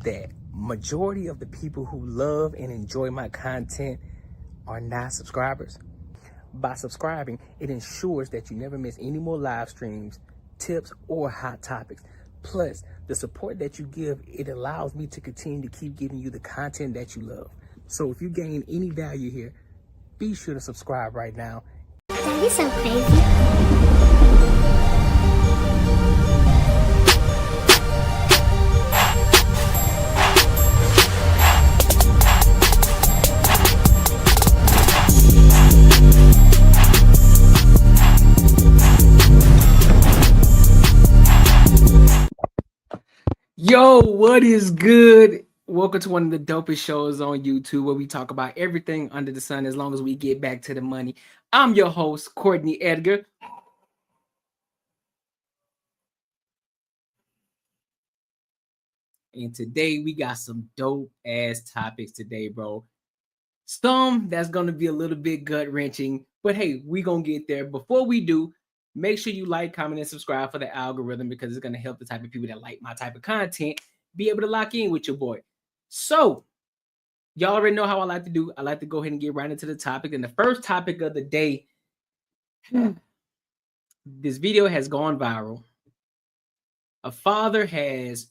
that majority of the people who love and enjoy my content are not subscribers. By subscribing, it ensures that you never miss any more live streams, tips, or hot topics. Plus, the support that you give, it allows me to continue to keep giving you the content that you love. So if you gain any value here, be sure to subscribe right now. That is so crazy. Yo, what is good? Welcome to one of the dopest shows on YouTube where we talk about everything under the sun as long as we get back to the money. I'm your host, Courtnee Edgar. And today we got some dope ass topics today, bro. Some that's going to be a little bit gut wrenching, but hey, we going to get there. Before we do, make sure you like, comment, and subscribe for the algorithm because it's going to help the type of people that like my type of content be able to lock in with your boy. So, y'all already know how I like to do. I like to go ahead and get right into the topic. And the first topic of the day, this video has gone viral. A father has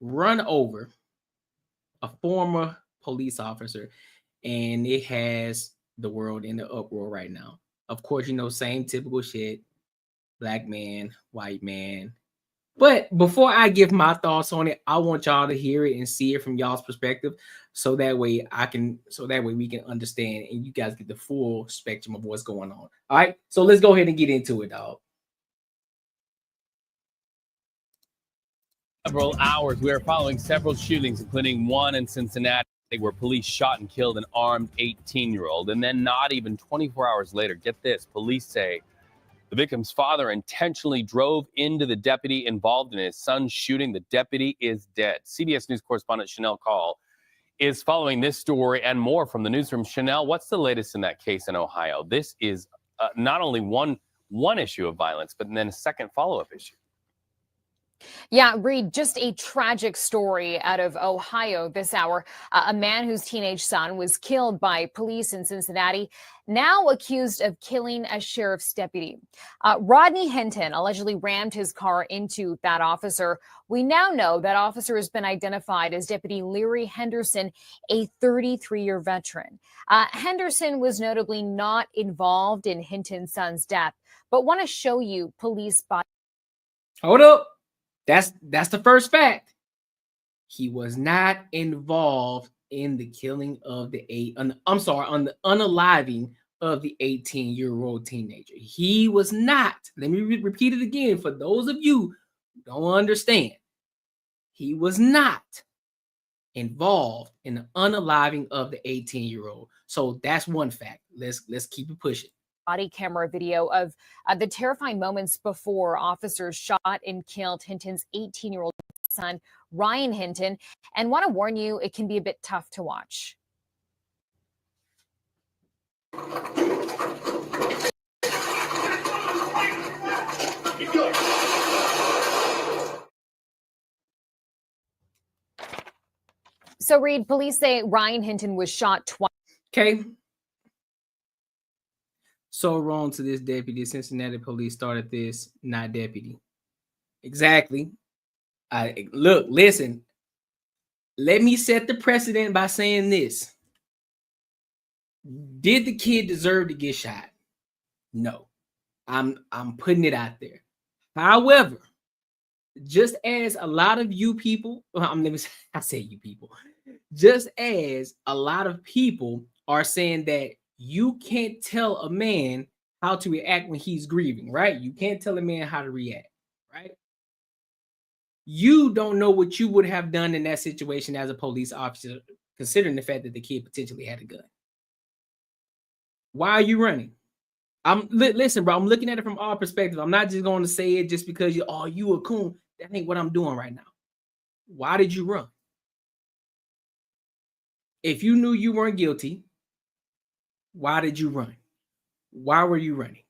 run over a former police officer, and it has the world in the uproar right now. Of course, you know, same typical shit. Black man, white man. But before I give my thoughts on it, I want y'all to hear it and see it from y'all's perspective, so that way we can understand and you guys get the full spectrum of what's going on. All right, so let's go ahead and get into it, dog. Several hours, we are following several shootings, including one in Cincinnati, where police shot and killed an armed 18-year-old. And then not even 24 hours later, get this, police say the victim's father intentionally drove into the deputy involved in his son's shooting. The deputy is dead. CBS News correspondent Chanel Call is following this story and more from the newsroom. Chanel, what's the latest in that case in Ohio? This is not only one issue of violence, but then a second follow-up issue. Yeah, Reed, just a tragic story out of Ohio this hour. A man whose teenage son was killed by police in Cincinnati, now accused of killing a sheriff's deputy. Rodney Hinton allegedly rammed his car into that officer. We now know that officer has been identified as Deputy Leary Henderson, a 33-year veteran. Henderson was notably not involved in Hinton's son's death, but want to show you police body. Hold up. That's the first fact. He was not involved in the killing of the on the unaliving of the 18-year-old teenager. He was not. Let me repeat it again for those of you who don't understand. He was not involved in the unaliving of the 18-year-old. So that's one fact. Let's keep it pushing. Body camera video of the terrifying moments before officers shot and killed Hinton's 18-year-old son, Ryan Hinton, and want to warn you, it can be a bit tough to watch. So, Reed, police say Ryan Hinton was shot twice. Okay. So wrong to this deputy. Cincinnati police started this, not deputy. Exactly. Listen. Let me set the precedent by saying this. Did the kid deserve to get shot? No. I'm putting it out there. However, just as a lot of you people, just as a lot of people are saying that you can't tell a man how to react when he's grieving, right? You can't tell a man how to react, right? You don't know what you would have done in that situation as a police officer, considering the fact that the kid potentially had a gun. Why are you running? Listen, bro, I'm looking at it from all perspectives. I'm not just going to say it just because you a coon. That ain't what I'm doing right now. Why did you run? If you knew you weren't guilty, why did you run? Why were you running?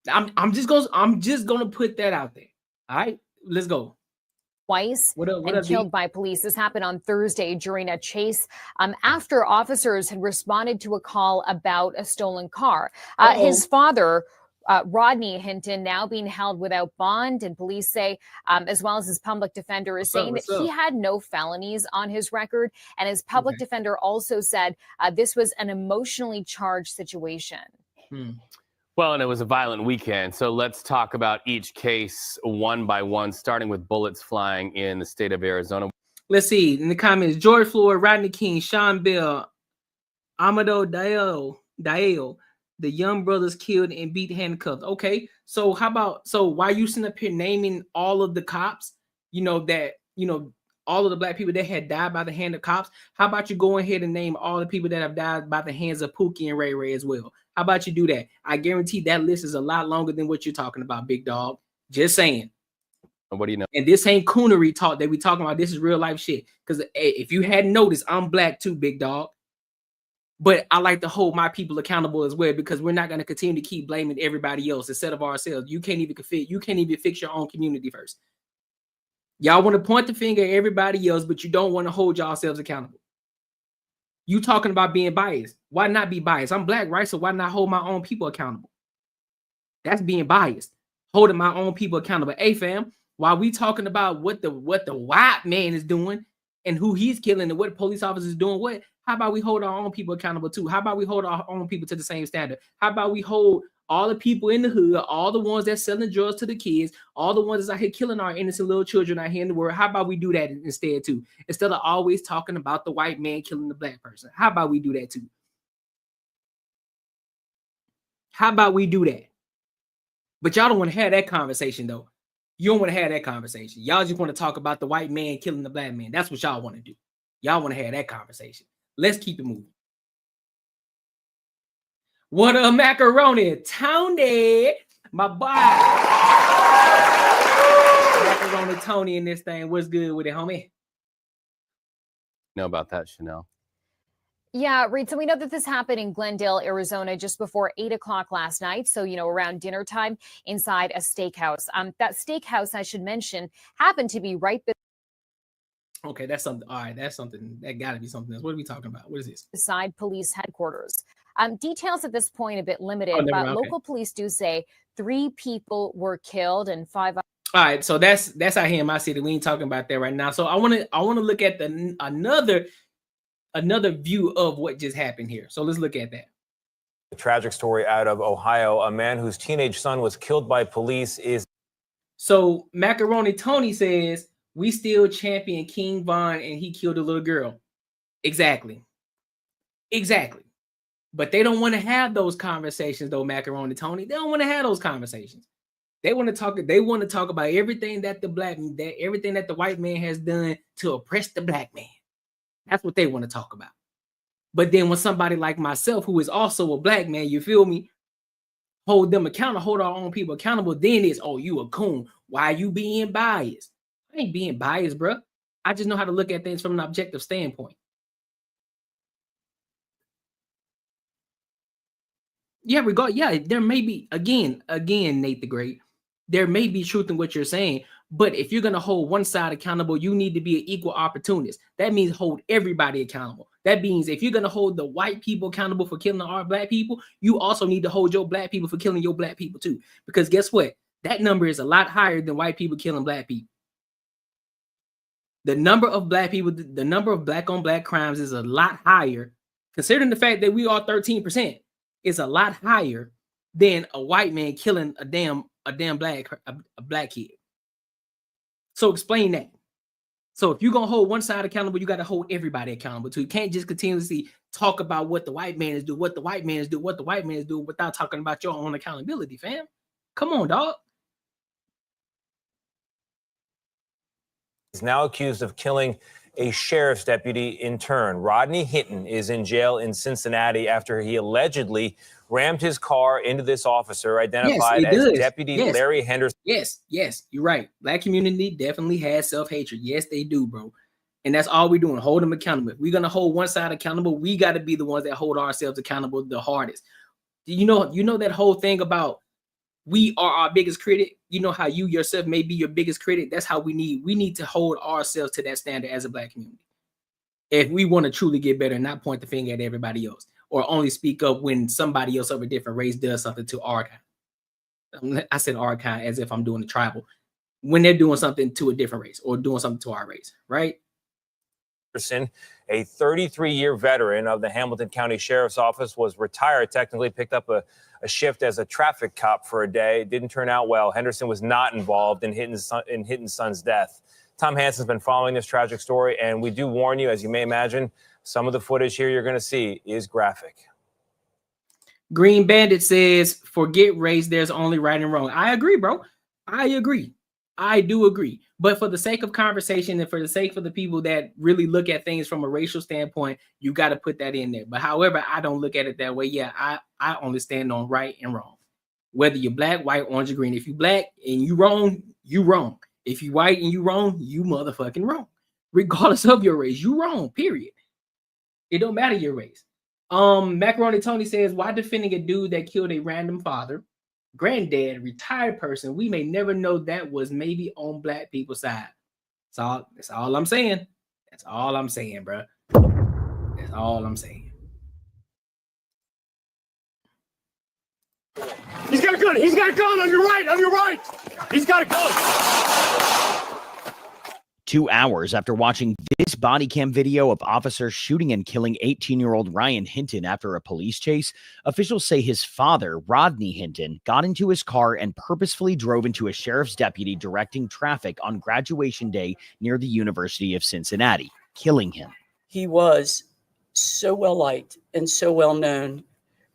I'm just gonna put that out there. All right, let's go. twice What and up, killed D? by police. This happened on Thursday during a chase after officers had responded to a call about a stolen car. His father, Rodney Hinton, now being held without bond, and police say, as well as his public defender, is saying that he had no felonies on his record. And his public defender also said this was an emotionally charged situation. Well, and it was a violent weekend. So let's talk about each case one by one, starting with bullets flying in the state of Arizona. Let's see in the comments: George Floyd, Rodney King, Sean Bell, Amado Dael, the young brothers killed and beat handcuffed. Okay, so how about, so why you sitting up here naming all of the cops, all of the black people that had died by the hand of cops? How about you go ahead and name all the people that have died by the hands of Pookie and Ray Ray as well? How about you do that? I guarantee that list is a lot longer than what you're talking about, big dog. Just saying. What do you know? And this ain't coonery talk that we talking about. This is real life shit. Because if you hadn't noticed, I'm black too, big dog. But I like to hold my people accountable as well, because we're not going to continue to keep blaming everybody else instead of ourselves. You can't even fix your own community first. Y'all want to point the finger at everybody else, but you don't want to hold yourselves accountable. You talking about being biased. Why not be biased? I'm black, right? So why not hold my own people accountable? That's being biased. Holding my own people accountable. Hey, fam, while we talking about what the white man is doing and who he's killing and what police officers is doing, how about we hold our own people accountable too? How about we hold our own people to the same standard? How about we hold all the people in the hood, all the ones that's selling drugs to the kids, all the ones that's out here killing our innocent little children out here in the world? How about we do that instead too? Instead of always talking about the white man killing the black person. How about we do that too? How about we do that? But y'all don't want to have that conversation though. You don't want to have that conversation. Y'all just want to talk about the white man killing the black man. That's what y'all want to do. Y'all want to have that conversation. Let's keep it moving. What up, Macaroni? Tony, my boy. Macaroni Tony in this thing. What's good with it, homie? Know about that, Chanel? Yeah, Reed, so we know that this happened in Glendale, Arizona, just before 8 o'clock last night. So, around dinner time inside a steakhouse. That steakhouse, I should mention, happened to be right Okay, that's something. All right, that's something. That got to be something else. What are we talking about? What is this? beside police headquarters. Details at this point a bit limited, but local police do say 3 people were killed and 5. All right, so that's out here in my city. We ain't talking about that right now. So I want to look at another view of what just happened here. So let's look at that. A tragic story out of Ohio. A man whose teenage son was killed by police is. So Macaroni Tony says we still champion King Von and he killed a little girl. Exactly. But they don't want to have those conversations though, Macaroni Tony. They don't want to have those conversations. They want to talk about everything that everything that the white man has done to oppress the black man. That's what they want to talk about. But then when somebody like myself, who is also a black man, you feel me, hold them accountable, hold our own people accountable, then it's, oh, you a coon. Why are you being biased? I ain't being biased, bro. I just know how to look at things from an objective standpoint. Yeah, there may be, again, Nate the Great, there may be truth in what you're saying, but if you're going to hold one side accountable, you need to be an equal opportunist. That means hold everybody accountable. That means if you're going to hold the white people accountable for killing our black people, you also need to hold your black people for killing your black people too. Because guess what? That number is a lot higher than white people killing black people. The number of black people, the number of black on black crimes is a lot higher, considering the fact that we are 13%. Is a lot higher than a white man killing a damn black kid. So explain that. So if you're gonna hold one side accountable, you got to hold everybody accountable too. You can't just continuously talk about what the white man is doing, without talking about your own accountability, fam. Come on, dog. Is now accused of killing a sheriff's deputy in turn. Rodney Hinton is in jail in Cincinnati after he allegedly rammed his car into this officer identified as Deputy Larry Henderson. Yes, you're right. Black community definitely has self-hatred. Yes, they do, bro. And that's all we're doing, hold them accountable. If we're going to hold one side accountable, we got to be the ones that hold ourselves accountable the hardest. You know that whole thing about we are our biggest critic. You know how you yourself may be your biggest critic. That's how we need to hold ourselves to that standard as a Black community. If we want to truly get better and not point the finger at everybody else or only speak up when somebody else of a different race does something to our kind. I said our kind as if I'm doing the tribal. When they're doing something to a different race or doing something to our race, right? A 33-year veteran of the Hamilton County Sheriff's Office was retired, technically picked up a shift as a traffic cop for a day. It didn't turn out well. Henderson was not involved in Hitton's son's death. Tom Hansen's been following this tragic story, and we do warn you, as you may imagine, some of the footage here you're going to see is graphic. Green Bandit says, forget race, there's only right and wrong. I agree, bro. I agree. I do agree. But for the sake of conversation and for the sake of the people that really look at things from a racial standpoint, you got to put that in there. But however, I don't look at it that way. Yeah, I only stand on right and wrong. Whether you're black, white, orange, or green. If you black and you wrong, you wrong. If you white and you wrong, you motherfucking wrong. Regardless of your race, you wrong, period. It don't matter your race. Macaroni Tony says, why defending a dude that killed a random father, granddad, retired person? We may never know that was maybe on Black people's side. That's all I'm saying. That's all I'm saying, bro. That's all I'm saying. He's got a gun. He's got a gun on your right. On your right. He's got a gun. 2 hours after watching this body cam video of officers shooting and killing 18-year-old Ryan Hinton after a police chase, officials say his father, Rodney Hinton, got into his car and purposefully drove into a sheriff's deputy directing traffic on graduation day near the University of Cincinnati, killing him. He was so well liked and so well known.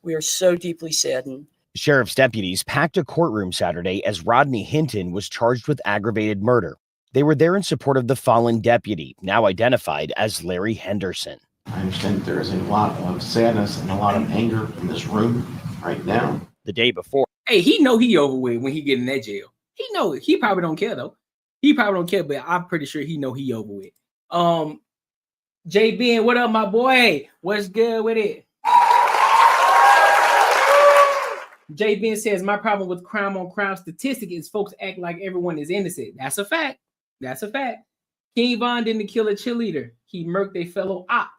We are so deeply saddened. Sheriff's deputies packed a courtroom Saturday as Rodney Hinton was charged with aggravated murder. They were there in support of the fallen deputy, now identified as Larry Henderson. I understand there is a lot of sadness and a lot of anger in this room right now. The day before. Hey, he know he over with when he get in that jail. He know it. He probably don't care though. He probably don't care, but I'm pretty sure he know he over with. JB, what up, my boy? What's good with it? JB says, my problem with crime on crime statistic is folks act like everyone is innocent. That's a fact. That's a fact. King Von didn't kill a cheerleader. He murked a fellow op.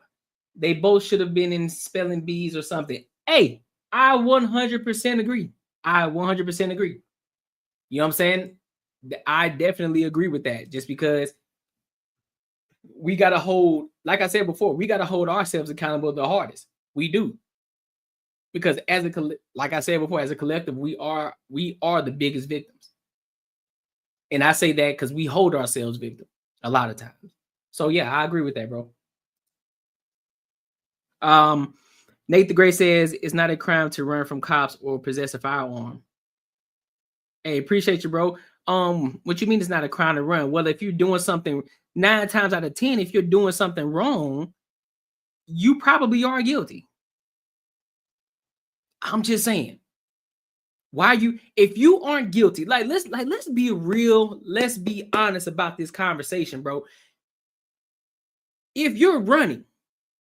They both should have been in spelling bees or something. Hey, I 100% agree. I 100% agree. You know what I'm saying? I definitely agree with that. Just because we got to hold, like I said before, we got to hold ourselves accountable the hardest. We do. Because like I said before, as a collective, we are the biggest victims. And I say that because we hold ourselves victim a lot of times. So yeah, I agree with that, bro. Nate the Great says it's not a crime to run from cops or possess a firearm. Hey, appreciate you, bro. What you mean it's not a crime to run? Well, if you're doing something 9 times out of 10, if you're doing something wrong, you probably are guilty. I'm just saying. If you aren't guilty, let's be real, let's be honest about this conversation, bro. If you're running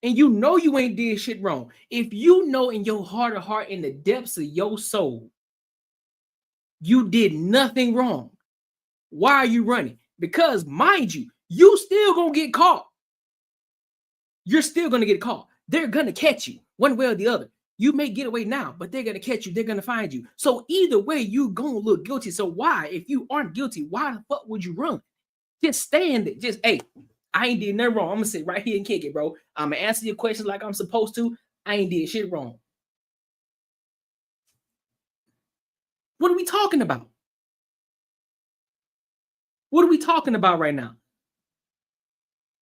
and you know you ain't did shit wrong, if you know in your heart of heart, in the depths of your soul, you did nothing wrong, why are you running? Because mind you still gonna get caught. You're still gonna get caught. They're gonna catch you one way or the other. You may get away now, but they're going to catch you. They're going to find you. So either way, you're going to look guilty. So why, if you aren't guilty, why the fuck would you run? Just stand there. Just, hey, I ain't did nothing wrong. I'm going to sit right here and kick it, bro. I'm going to answer your questions like I'm supposed to. I ain't did shit wrong. What are we talking about? What are we talking about right now?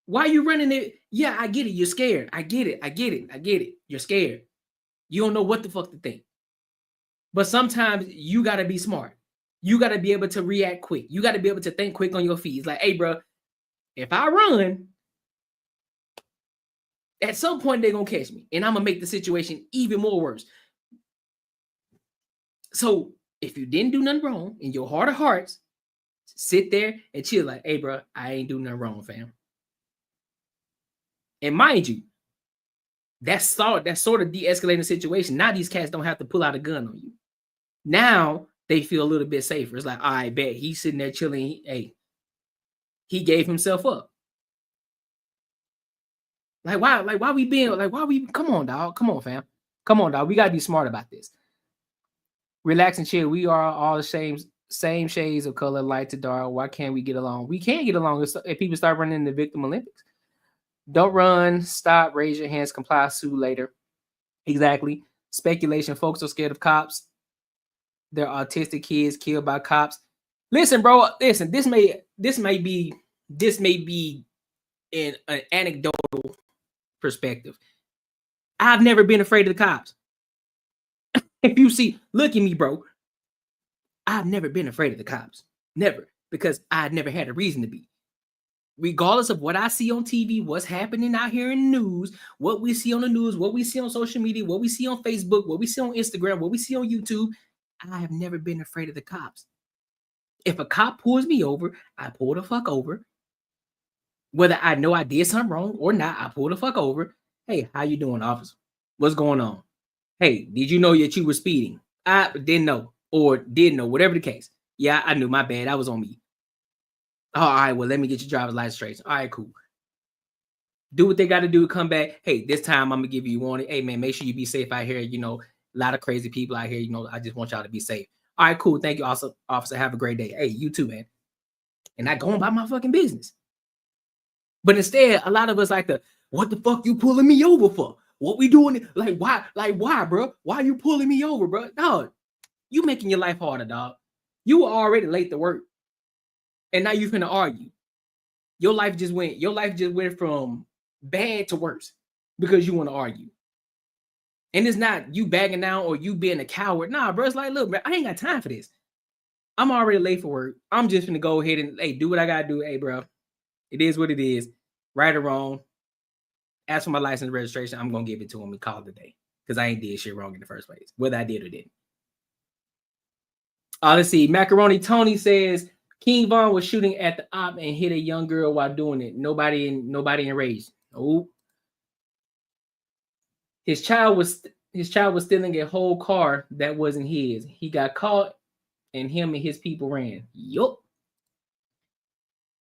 Why are you running it? Yeah, I get it. You're scared. I get it. You're scared. You don't know what the fuck to think. But sometimes you got to be smart. You got to be able to react quick. You got to be able to think quick on your feet. It's like, hey, bro, if I run, at some point they're going to catch me. And I'm going to make the situation even more worse. So if you didn't do nothing wrong, in your heart of hearts, sit there and chill like, hey, bro, I ain't do nothing wrong, fam. And mind you, that's sort of de-escalating the situation. Now these cats don't have to pull out a gun on you. Now they feel a little bit safer. It's like, all right, bet he's sitting there chilling. Hey, he gave himself up. Like why we being like why we come on, dog. Come on, fam. Come on, dog. We gotta be smart about this. Relax and chill. We are all the same shades of color, light to dark. Why can't we get along? We can't get along if people start running the victim Olympics. Don't run, stop, raise your hands, comply, sue later. Exactly. Speculation. Folks are scared of cops. They're autistic kids killed by cops. Listen, bro. Listen. This may be in an anecdotal perspective. I've never been afraid of the cops. If you see, look at me, bro. I've never been afraid of the cops. Never. Because I've never had a reason to be. Regardless of what I see on TV, what's happening out here in the news, what we see on the news, what we see on social media, what we see on Facebook, what we see on Instagram, what we see on YouTube, I have never been afraid of the cops. If a cop pulls me over, I pull the fuck over. Whether I know I did something wrong or not, I pull the fuck over. Hey, how you doing, officer? What's going on? Hey, did you know that you were speeding? I didn't know or did know, whatever the case. Yeah, I knew. My bad. That was on me. Oh, all right, well, let me get your driver's license straight. All right, cool. Do what they got to do. Come back. Hey, this time I'm going to give you a warning. Hey, man, make sure you be safe out here. You know, a lot of crazy people out here. You know, I just want y'all to be safe. All right, cool. Thank you, officer. Have a great day. Hey, you too, man. And I go on about my fucking business. But instead, a lot of us like what the fuck you pulling me over for? What we doing? Like, why, bro? Why you pulling me over, bro? Dog, you making your life harder, dog. You were already late to work. And now you finna argue. Your life just went from bad to worse because you want to argue. And it's not you bagging down or you being a coward. Nah, bro. It's like, look, man, I ain't got time for this. I'm already late for work. I'm just gonna go ahead and do what I gotta do. Hey, bro. It is what it is. Right or wrong. As for my license and registration, I'm gonna give it to him and call it a day. Because I ain't did shit wrong in the first place. Whether I did or didn't. Let's see. Macaroni Tony says King Von was shooting at the op and hit a young girl while doing it. Nobody enraged. Oh. His child was stealing a whole car that wasn't his. He got caught and him and his people ran. Yup.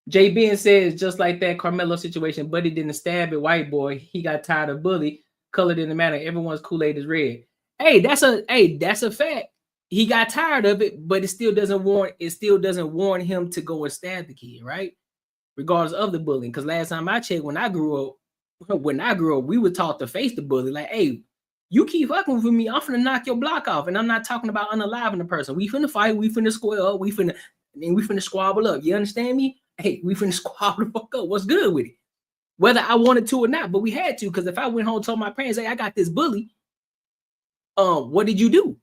J. Ben says, just like that Carmelo situation, Buddy didn't stab a white boy. He got tired of bully. Color didn't matter. Everyone's Kool-Aid is red. Hey, that's a fact. He got tired of it, but it still doesn't warrant him to go and stab the kid, right? Regardless of the bullying. Because last time I checked, when I grew up, we were taught to face the bully. Like, hey, you keep fucking with me, I'm finna knock your block off. And I'm not talking about unaliving the person. We finna fight, we finna square up, we finna squabble up. You understand me? Hey, we finna squabble the fuck up. What's good with it? Whether I wanted to or not, but we had to, because if I went home and told my parents, hey, I got this bully, what did you do?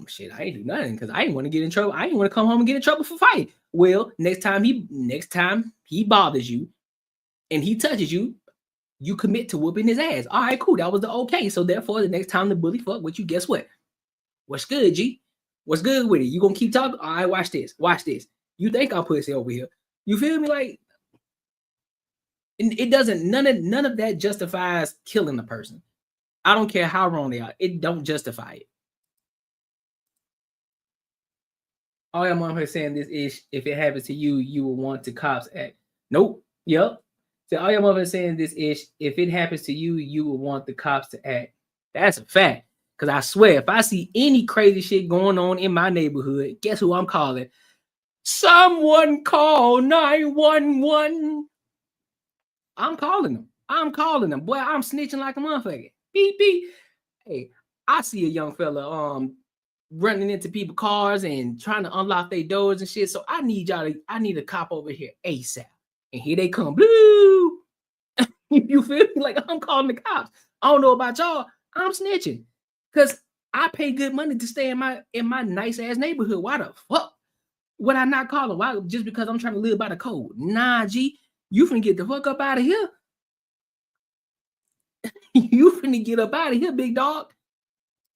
Shit, I ain't do nothing because I didn't want to get in trouble. I didn't want to come home and get in trouble for fighting. Well, next time he bothers you and he touches you, you commit to whooping his ass. All right, cool. That was the okay. So therefore, the next time the bully fuck with you, guess what? What's good, G? What's good with it? You gonna keep talking? All right, watch this. Watch this. You think I'll pussy over here? You feel me? Like, it doesn't. None of that justifies killing a person. I don't care how wrong they are. It don't justify it. All I'm on here saying this is, if it happens to you, you will want the cops act. Nope. Yep. So all I'm on here saying this is, if it happens to you, you will want the cops to act. That's a fact. Because I swear, if I see any crazy shit going on in my neighborhood, guess who I'm calling? Someone call 911. I'm calling them. Boy, I'm snitching like a motherfucker. Beep, beep. Hey, I see a young fella running into people's cars and trying to unlock their doors and shit. So I need a cop over here ASAP. And here they come. Blue. You feel me? Like, I'm calling the cops. I don't know about y'all. I'm snitching. Because I pay good money to stay in my nice ass neighborhood. Why the fuck would I not call them? Why? Just because I'm trying to live by the code? Nah, G. You finna get the fuck up out of here. You finna get up out of here, big dog.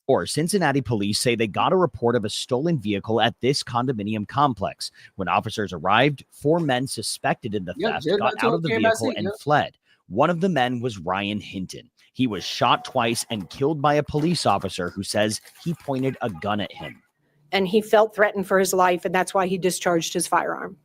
Or Cincinnati police say they got a report of a stolen vehicle at this condominium complex. When officers arrived, 4 men suspected in the theft got out of the vehicle and fled. One of the men was Ryan Hinton. He was shot twice and killed by a police officer who says he pointed a gun at him. and he felt threatened for his life, and that's why he discharged his firearm.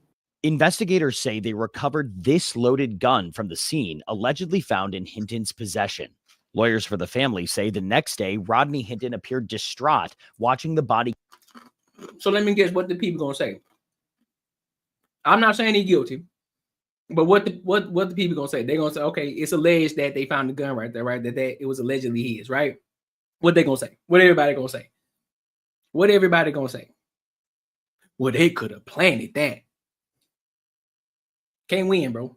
Investigators say they recovered this loaded gun from the scene, allegedly found in Hinton's possession. Lawyers for the family say the next day, Rodney Hinton appeared distraught watching the body. So let me guess what the people gonna say. I'm not saying he's guilty, but what the people gonna say? They're gonna say, okay, it's alleged that they found the gun right there, right? That it was allegedly his, right? What they gonna say? What everybody gonna say? What everybody gonna say? Well, they could have planted that. Can't win, bro.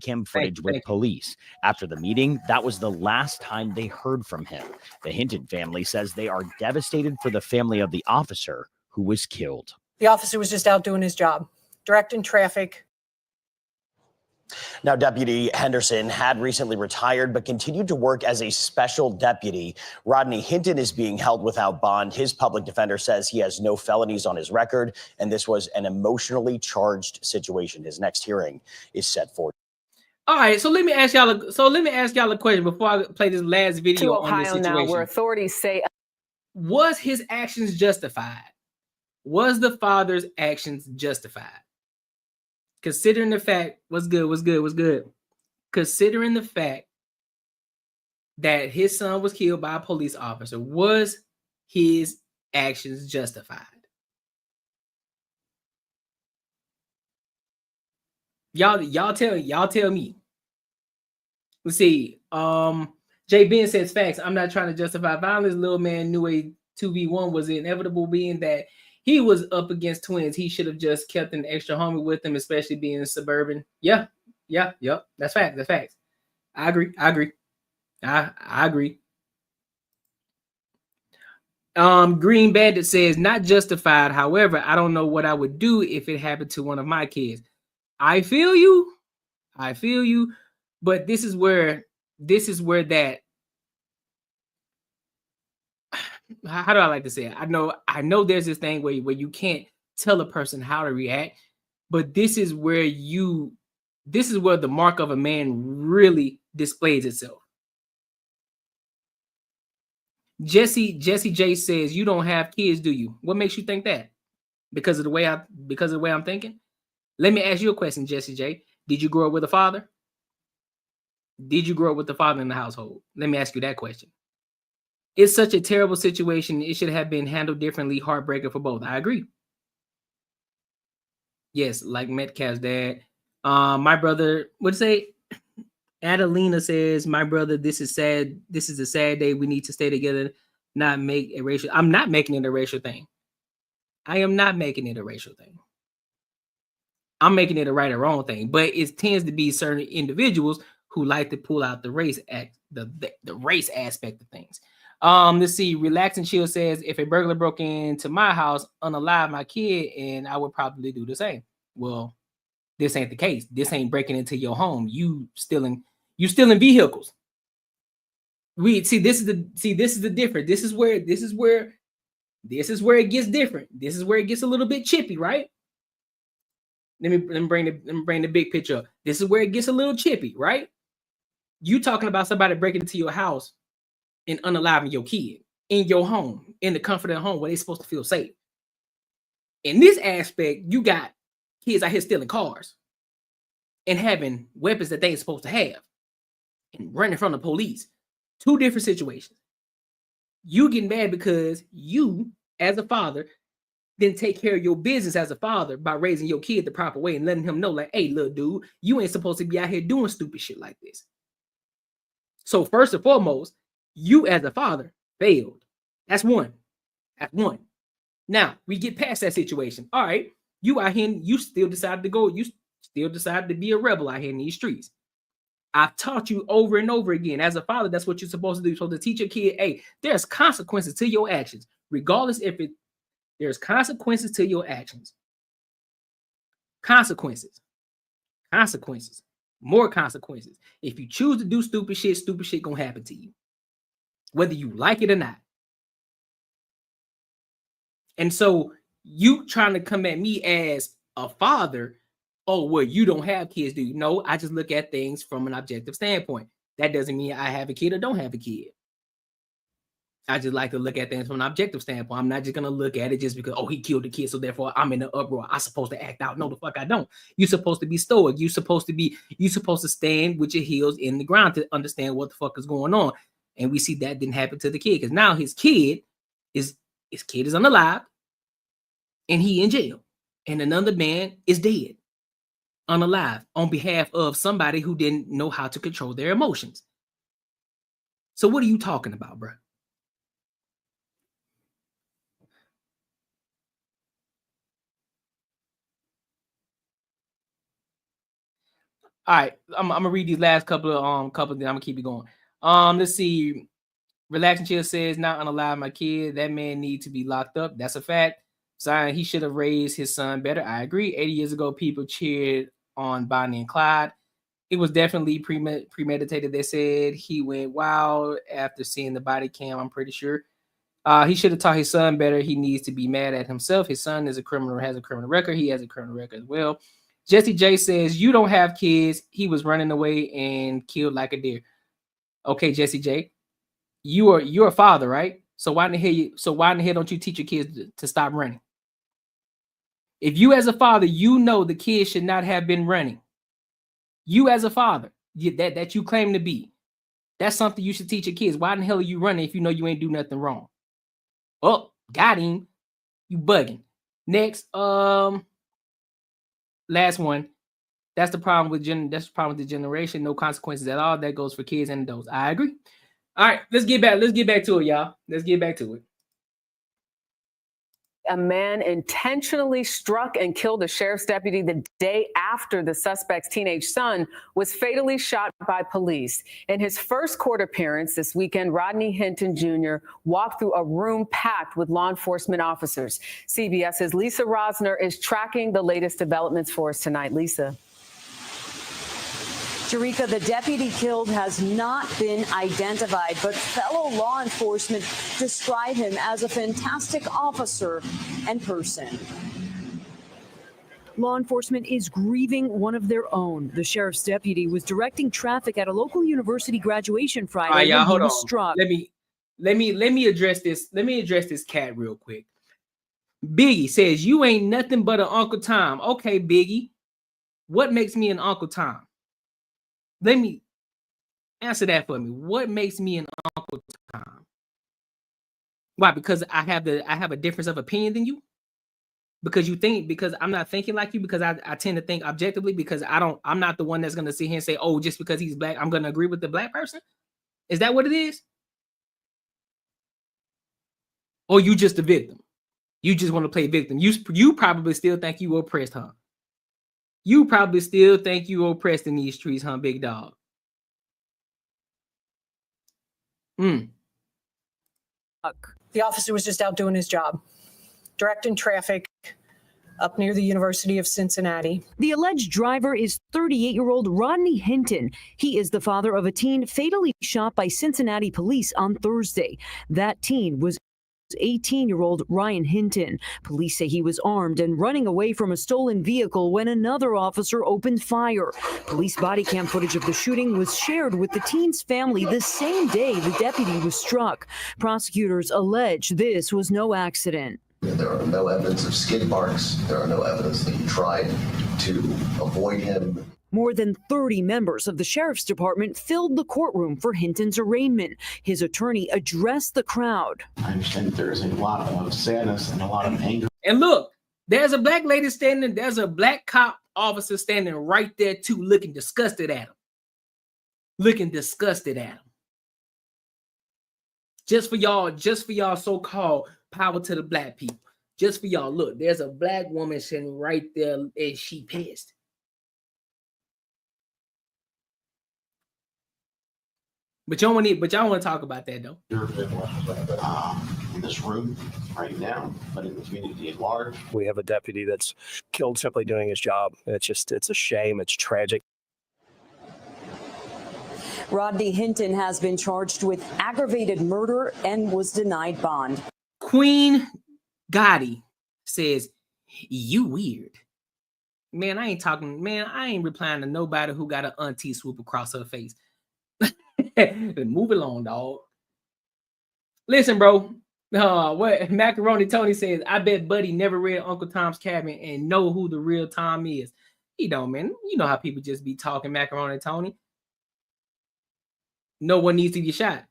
Cam footage with police. After the meeting, that was the last time they heard from him. The Hinton family says they are devastated for the family of the officer who was killed. The officer was just out doing his job, directing traffic. Now, Deputy Henderson had recently retired but continued to work as a special deputy. Rodney Hinton is being held without bond. His public defender says he has no felonies on his record, and this was an emotionally charged situation. His next hearing is set for. All right, so let me ask y'all a question before I play this last video to Ohio on this situation. now, where authorities say, was his actions justified? Was the father's actions justified? Considering the fact, what's good. Considering the fact that his son was killed by a police officer, was his actions justified? Y'all tell me. Let's see. Jay Ben says facts. I'm not trying to justify violence. Little man knew a 2v1 was inevitable, being that he was up against twins. He should have just kept an extra homie with him, especially being suburban. Yeah. That's facts. I agree. I agree. Green Bandit says not justified. However, I don't know what I would do if it happened to one of my kids. I feel you. But this is where that, how do I like to say it? I know there's this thing where you can't tell a person how to react, but this is where the mark of a man really displays itself. Jesse J says, you don't have kids, do you? What makes you think that? Because of the way I'm thinking? Let me ask you a question, Jesse J. Did you grow up with a father? Did you grow up with a father in the household? Let me ask you that question. It's such a terrible situation. It should have been handled differently. Heartbreaker for both. I agree. Yes, like Metcalf's dad. My brother, what'd say? Adelina says, my brother, this is sad. This is a sad day. We need to stay together, not make a racial. I'm not making it a racial thing. I am not making it a racial thing. I'm making it a right or wrong thing, but it tends to be certain individuals who like to pull out the race the race aspect of things. Let's see. Relax and Chill says, if a burglar broke into my house, unalive my kid, and I would probably do the same. Well, this ain't the case. This ain't breaking into your home. You stealing vehicles. This is the difference. This is where it gets different. This is where it gets a little bit chippy, right? Let me bring the big picture up. This is where it gets a little chippy, right? You talking about somebody breaking into your house and unaliving your kid in your home, in the comfort of the home where they're supposed to feel safe. In this aspect, you got kids out here stealing cars and having weapons that they ain't supposed to have and running from the police. Two different situations. You getting mad because you, as a father, didn't take care of your business as a father by raising your kid the proper way and letting him know, like, hey, little dude, you ain't supposed to be out here doing stupid shit like this. So first and foremost, you as a father failed. That's one. Now we get past that situation. All right, you out here, you still decided to be a rebel out here in these streets. I've taught you over and over again, as a father, that's what you're supposed to do. So to teach your kid, hey, there's consequences to your actions, regardless if there's consequences to your actions. Consequences. More consequences. If you choose to do stupid shit gonna happen to you, whether you like it or not. And so you trying to come at me as a father, oh, well, you don't have kids, do you? No, I just look at things from an objective standpoint. That doesn't mean I have a kid or don't have a kid. I just like to look at things from an objective standpoint. I'm not just gonna look at it just because, oh, he killed the kid, so therefore I'm in the uproar. I'm supposed to act out. No, the fuck I don't. You're supposed to be stoic. You're supposed to stand with your heels in the ground to understand what the fuck is going on. And we see that didn't happen to the kid because now his kid is unalive and he in jail. And another man is dead, unalive, on behalf of somebody who didn't know how to control their emotions. So what are you talking about, bro? All right, I'm gonna read these last couple, then I'm gonna keep it going. Let's see. Relax and Chill says, not unalive my kid. That man need to be locked up. That's a fact. Sorry, he should have raised his son better. I agree. 80 years ago, people cheered on Bonnie and Clyde. It was definitely premeditated. They said he went wild after seeing the body cam, I'm pretty sure. He should have taught his son better. He needs to be mad at himself. His son is a criminal, has a criminal record. He has a criminal record as well. Jesse J says, you don't have kids. He was running away and killed like a deer. Okay, Jesse J, you're a father, right? So why in the hell don't you teach your kids to stop running? If you as a father, you know the kid should not have been running. You as a father, that you claim to be, that's something you should teach your kids. Why in the hell are you running if you know you ain't do nothing wrong? Oh, got him. You bugging. Next, last one. That's the problem with the generation. No consequences at all. That goes for kids and adults. I agree. All right, let's get back to it, y'all. Let's get back to it. A man intentionally struck and killed a sheriff's deputy the day after the suspect's teenage son was fatally shot by police. In his first court appearance this weekend, Rodney Hinton Jr. walked through a room packed with law enforcement officers. CBS's Lisa Rosner is tracking the latest developments for us tonight. Lisa. Jerika, the deputy killed has not been identified, but fellow law enforcement describe him as a fantastic officer and person. Law enforcement is grieving one of their own. The sheriff's deputy was directing traffic at a local university graduation Friday. All right, y'all, hold on. Struck. Let me address this. Let me address this cat real quick. Biggie says, you ain't nothing but an Uncle Tom. Okay, Biggie. What makes me an Uncle Tom? Let me answer that for me. What makes me an Uncle Tom? Why? Because I have a difference of opinion than you? Because I'm not thinking like you, because I tend to think objectively, because I'm not the one that's gonna sit here and say, oh, just because he's black, I'm gonna agree with the black person. Is that what it is? Or you just a victim? You just want to play victim. You probably still think you were oppressed, huh? You probably still think you oppressed in these streets, huh, big dog? The officer was just out doing his job, directing traffic up near the University of Cincinnati. The alleged driver is 38-year-old Rodney Hinton. He is the father of a teen fatally shot by Cincinnati police on Thursday. That teen was 18-year-old Ryan Hinton. Police say he was armed and running away from a stolen vehicle when another officer opened fire. Police body cam footage of the shooting was shared with the teen's family the same day the deputy was struck. Prosecutors allege this was no accident. There are no evidence of skid marks. There are no evidence that he tried to avoid him. More than 30 members of the sheriff's department filled the courtroom for Hinton's arraignment. His attorney addressed the crowd. I understand there's a lot of sadness and a lot of anger. And look, there's a black lady standing, there's a black cop officer standing right there too, looking disgusted at him. Just for y'all so-called power to the black people. Just for y'all, look, there's a black woman sitting right there and she pissed. But y'all want to talk about that though. In this room right now, but in the community at large. We have a deputy that's killed simply doing his job. It's a shame. It's tragic. Rodney Hinton has been charged with aggravated murder and was denied bond. Queen Gotti says, you weird. Man, I ain't replying to nobody who got an auntie swoop across her face. Move along, dog. Listen, bro. What Macaroni Tony says, I bet Buddy never read Uncle Tom's Cabin and know who the real Tom is. He don't, man. You know how people just be talking, Macaroni Tony. No one needs to be shot.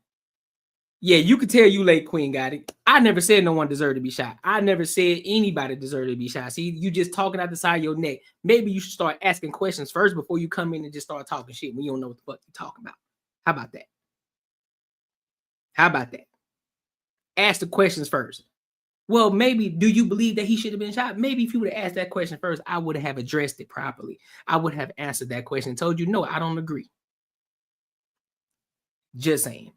Yeah, you could tell you late, Queen got it. I never said no one deserved to be shot. I never said anybody deserved to be shot. See, you just talking out the side of your neck. Maybe you should start asking questions first before you come in and just start talking shit when you don't know what the fuck you're talking about. How about that? How about that? Ask the questions first. Well, maybe, do you believe that he should have been shot? Maybe if you would have asked that question first, I would have addressed it properly. I would have answered that question and told you, no, I don't agree. Just saying.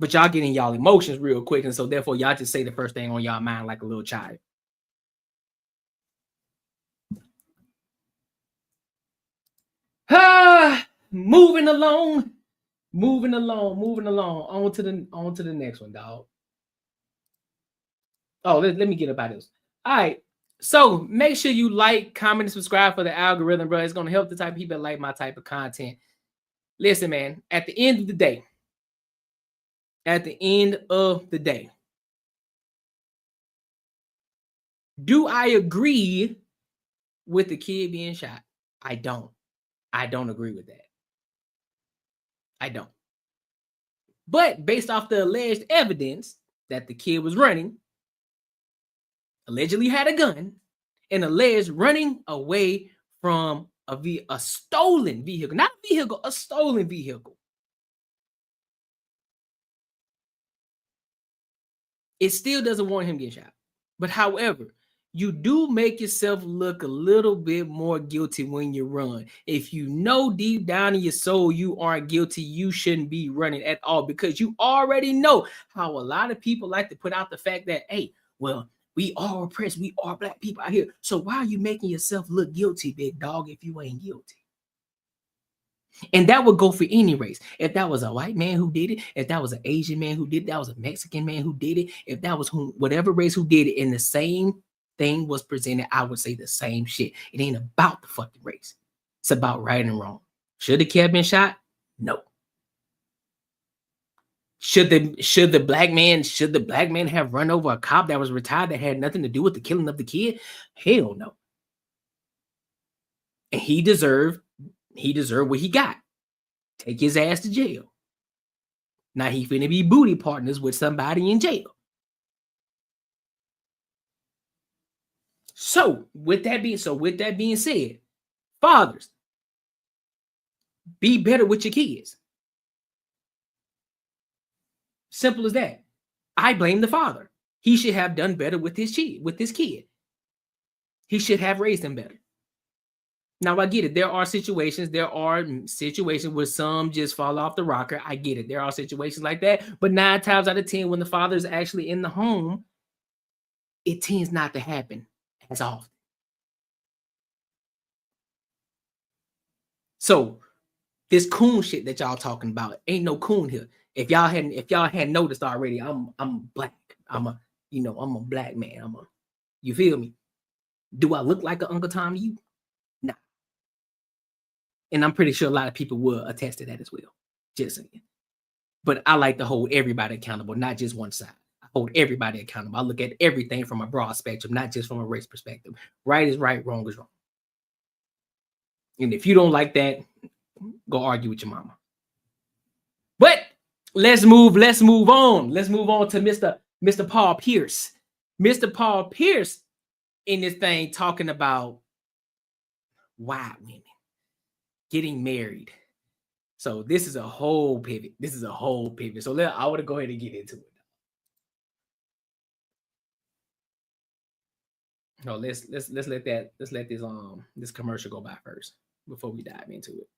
But y'all getting y'all emotions real quick, and so therefore y'all just say the first thing on y'all mind like a little child. Moving along. On to the next one, dog. Oh, let me get about this. All right. So make sure you like, comment, and subscribe for the algorithm, bro. It's gonna help the type of people that like my type of content. Listen, man, at the end of the day, do I agree with the kid being shot? I don't agree with that. I don't. But based off the alleged evidence that the kid was running, allegedly had a gun, and alleged running away from a stolen vehicle, not a vehicle, a stolen vehicle. It still doesn't warrant him getting shot. But however, you do make yourself look a little bit more guilty when you run. If you know deep down in your soul you aren't guilty, you shouldn't be running at all, because you already know how a lot of people like to put out the fact that, hey, well, we are oppressed, we are black people out here. So why are you making yourself look guilty, big dog, if you ain't guilty? And that would go for any race. If that was a white man who did it, if that was an Asian man who did it, that was a Mexican man who did it, if that was whatever race who did it, and the same thing was presented, I would say the same shit. It ain't about the fucking race. It's about right and wrong. Should the kid been shot? No. Should the black man have run over a cop that was retired that had nothing to do with the killing of the kid? Hell no. And he deserved what he got. Take his ass to jail. Now he finna be booty partners with somebody in jail. So with that being said, fathers, be better with your kids. Simple as that. I blame the father. He should have done better with his kid. He should have raised him better. Now I get it. There are situations where some just fall off the rocker. I get it. There are situations like that. But 9 times out of 10, when the father is actually in the home, it tends not to happen as often. So this coon shit that y'all talking about, ain't no coon here. If y'all hadn't noticed already, I'm black. I'm a black man. You feel me? Do I look like an Uncle Tom to you? Nah. And I'm pretty sure a lot of people will attest to that as well. Just saying. But I like to hold everybody accountable, not just one side. I hold everybody accountable. I look at everything from a broad spectrum, not just from a race perspective. Right is right, wrong is wrong. And if you don't like that, go argue with your mama. But let's move on. Let's move on to Mr. Paul Pierce. Mr. Paul Pierce in this thing talking about white women getting married. So this is a whole pivot. So I want to go ahead and get into it. No, let's let this commercial go by first before we dive into it.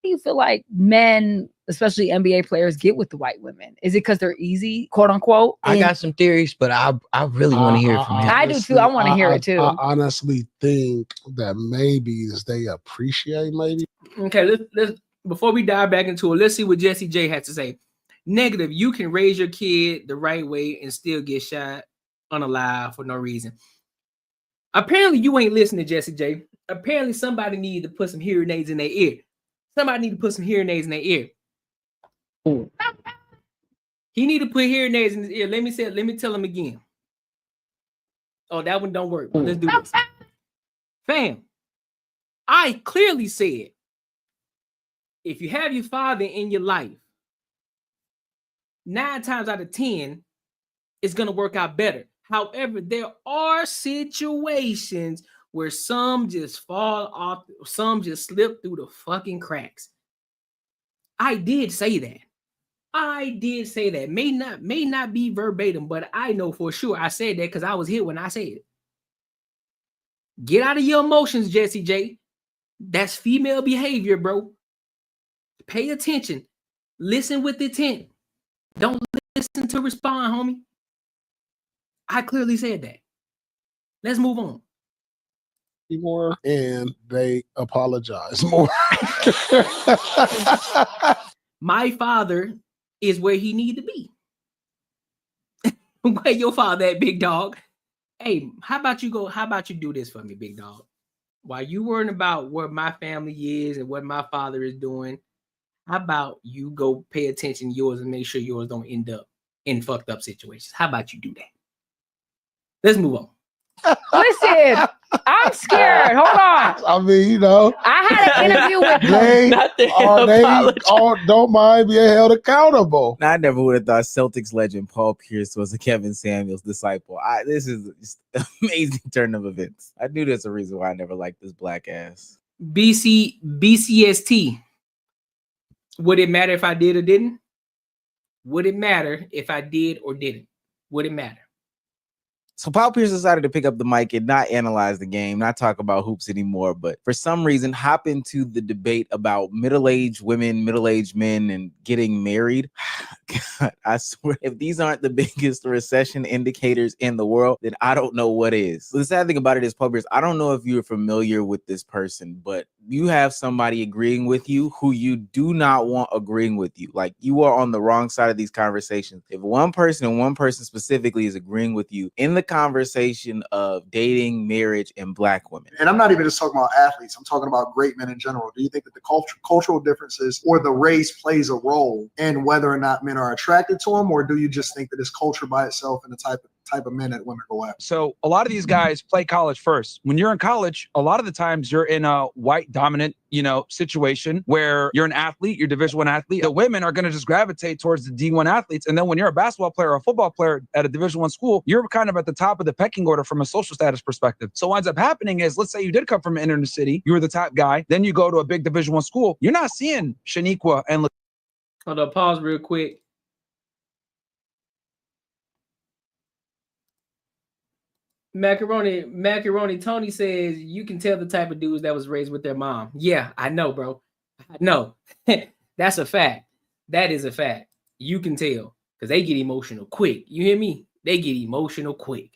Do you feel like men, especially NBA players, get with the white women? Is it because they're easy, quote unquote? I got some theories, but I really want to hear it from you. I do too. I want to hear it too. I honestly think that maybe they appreciate maybe. Okay, let's before we dive back into it, let's see what Jesse J has to say. Negative, you can raise your kid the right way and still get shot unalive for no reason. Apparently, you ain't listening, Jesse J. Apparently, somebody needed to put some hearing aids in their ear. Somebody need to put some hearing aids in their ear. He need to put hearing aids in his ear. Let me tell him again. Oh, that one don't work. Let's do this. Fam, I clearly said, if you have your father in your life, 9 times out of 10, it's going to work out better. However, there are situations where some just fall off, some just slip through the fucking cracks. I did say that. May not be verbatim, but I know for sure I said that because I was here when I said it. Get out of your emotions, Jesse J. That's female behavior, bro. Pay attention. Listen with intent. Don't listen to respond, homie. I clearly said that. Let's move on. More, and they apologize more. My father is where he need to be. Where your father at, big dog? Hey, how about you do this for me, big dog? While you worrying about where my family is and what my father is doing, how about you go pay attention to yours and make sure yours don't end up in fucked up situations? How about you do that? Let's move on. Listen, I'm scared. Hold on. I mean, you know, I had an interview with they don't mind being held accountable. I never would have thought Celtics legend Paul Pierce was a Kevin Samuels disciple. This is just an amazing turn of events. I knew there's a reason why I never liked this black ass. BCST. Would it matter if I did or didn't? Would it matter if I did or didn't? Would it matter? So Paul Pierce decided to pick up the mic and not analyze the game, not talk about hoops anymore, but for some reason hop into the debate about middle-aged women, middle-aged men, and getting married. God, I swear, if these aren't the biggest recession indicators in the world, then I don't know what is. The sad thing about it is, Paul Pierce, I don't know if you're familiar with this person, but you have somebody agreeing with you who you do not want agreeing with you. Like, you are on the wrong side of these conversations. If one person and one person specifically is agreeing with you in the conversation of dating, marriage, and black women. And I'm not even just talking about athletes. I'm talking about great men in general. Do you think that the cultural differences or the race plays a role in whether or not men are attracted to them, or do you just think that it's culture by itself and the type of men that women go after? So a lot of these guys play college first. When you're in college, a lot of the times you're in a white dominant, situation where you're an athlete, you're Division I athlete. The women are going to just gravitate towards the D1 athletes. And then when you're a basketball player or a football player at a Division I school, you're kind of at the top of the pecking order from a social status perspective. So what ends up happening is, let's say you did come from an inner city, you were the top guy, then you go to a big Division I school, you're not seeing Shaniqua and hold on, pause real quick. Macaroni Tony says you can tell the type of dudes that was raised with their mom. Yeah, I know, bro. I know. That's a fact. That is a fact. You can tell because they get emotional quick. You hear me? They get emotional quick.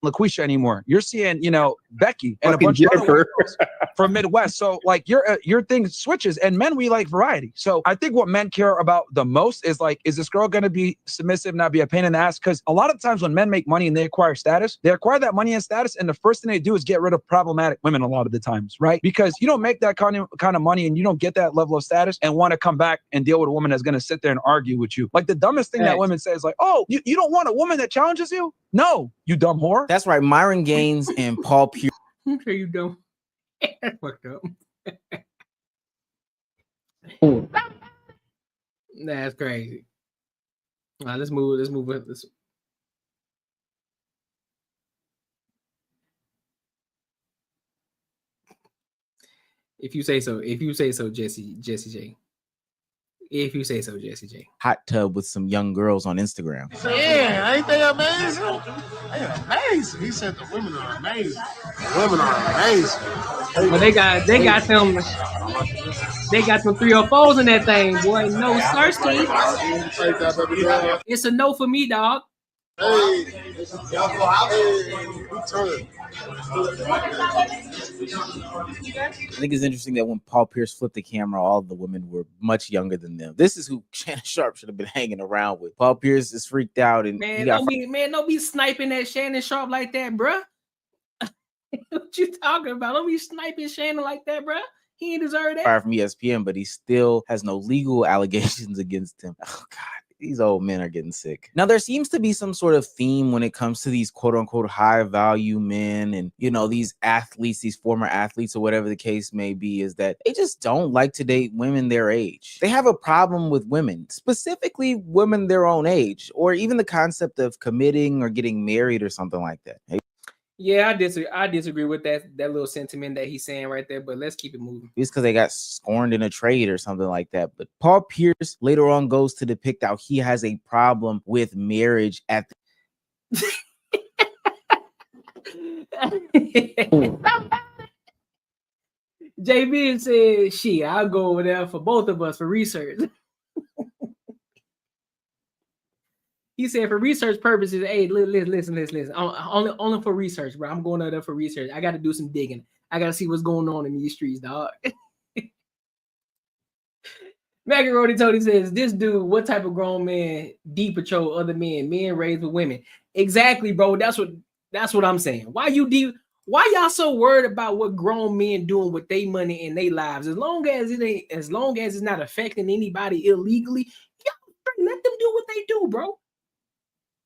LaQuisha anymore. You're seeing, Becky and a bunch of other girls from Midwest. So like your thing switches, and men, we like variety. So I think what men care about the most is like, is this girl going to be submissive, not be a pain in the ass? Because a lot of times when men make money and they acquire status, they acquire that money and status, and the first thing they do is get rid of problematic women a lot of the times, right? Because you don't make that kind of money and you don't get that level of status and want to come back and deal with a woman that's going to sit there and argue with you. Like the dumbest thing that women say is like, oh, you don't want a woman that challenges you? No, you dumb whore. That's right. Myron Gaines and Paul Pierce. I'm sure you don't. That's fucked up. That's crazy. All right, let's move with this. If you say so, Jesse J. If you say so, Jesse J. Hot tub with some young girls on Instagram. Yeah, ain't they amazing? They're amazing. He said the women are amazing. The women are amazing. Well, they got some 3 or 4s in that thing, boy. No, Sirski. It's a no for me, dog. I think it's interesting that when Paul Pierce flipped the camera, all of the women were much younger than them. This is who Shannon Sharp should have been hanging around with. Paul Pierce is freaked out, and don't be sniping at Shannon Sharp like that, bruh. What you talking about? Don't be sniping Shannon like that, bruh. He ain't deserve that. Fired from ESPN, but he still has no legal allegations against him. Oh God. these old men are getting sick. Now, there seems to be some sort of theme when it comes to these quote unquote high value men and, you know, these athletes, these former athletes or whatever the case may be, is that they just don't like to date women their age. They have a problem with women, specifically women their own age, or even the concept of committing or getting married or something like that. Hey. Yeah, I disagree with that little sentiment that he's saying right there, but let's keep it moving. It's because they got scorned in a trade or something like that. But Paul Pierce later on goes to depict how he has a problem with marriage at the JB said, shit, I'll go over there for both of us for research. He said, for research purposes, hey, listen. Only for research, bro. I'm going out there for research. I got to do some digging. I got to see what's going on in these streets, dog. Macaroni Tony says, this dude, what type of grown man patrol other men raised with women? Exactly, bro. That's what I'm saying. Why y'all so worried about what grown men doing with their money and their lives? As long as it's not affecting anybody illegally, y'all let them do what they do, bro.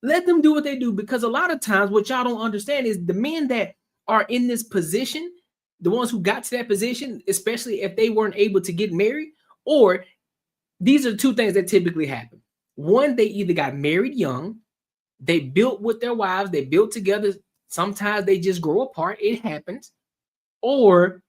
Let them do what they do, because a lot of times what y'all don't understand is the men that are in this position, the ones who got to that position, especially if they weren't able to get married, or these are two things that typically happen. One, they either got married young, they built with their wives, they built together. Sometimes they just grow apart. It happens. Or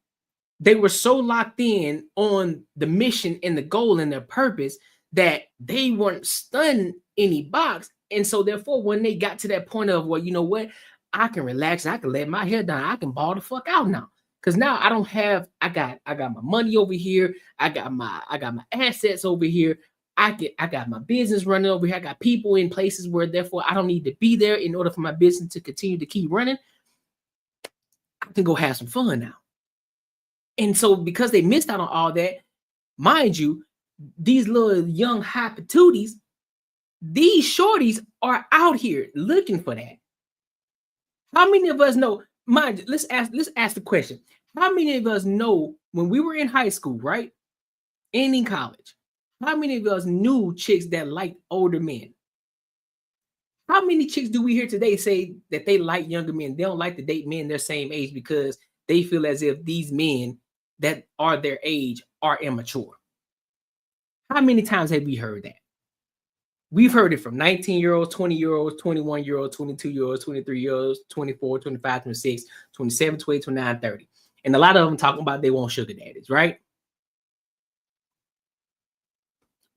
they were so locked in on the mission and the goal and their purpose that they weren't stunned any box. And so therefore, when they got to that point of, well, you know what, I can relax, I can let my hair down, I can ball the fuck out now. Because now I don't have, I got my money over here, I got my assets over here, I got my business running over here, I got people in places where therefore I don't need to be there in order for my business to continue to keep running. I can go have some fun now. And so because they missed out on all that, mind you, these little young high patooties, these shorties are out here looking for that. How many of us know? Mind you, let's ask the question. How many of us know when we were in high school, right? And in college, how many of us knew chicks that liked older men? How many chicks do we hear today say that they like younger men? They don't like to date men their same age because they feel as if these men that are their age are immature. How many times have we heard that? We've heard it from 19-year-olds, 20-year-olds, 21-year-olds, 22-year-olds, 23-year-olds, 24, 25, 26, 27, 28, 29, 30. And a lot of them talking about they want sugar daddies, right?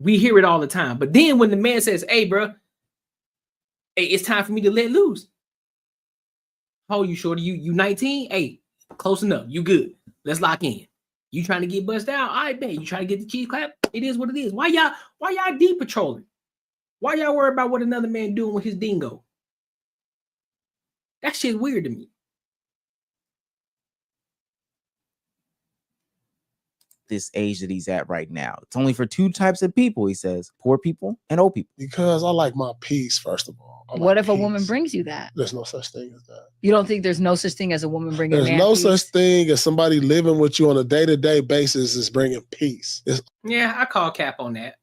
We hear it all the time. But then when the man says, hey, bro, hey, it's time for me to let loose. How old you, shorty? You 19? Hey, close enough. You good. Let's lock in. You trying to get buzzed out? All right, man. You trying to get the cheese clap? It is what it is. Why y'all deep patrolling? Why y'all worry about what another man doing with his dingo? That shit's weird to me. This age that he's at right now. It's only for two types of people, he says: poor people and old people. Because I like my peace, first of all. What if a woman brings you that? There's no such thing as that. You don't think there's no such thing as a woman bringing There's no such thing as somebody living with you on a day-to-day basis is bringing peace. Yeah, I call cap on that.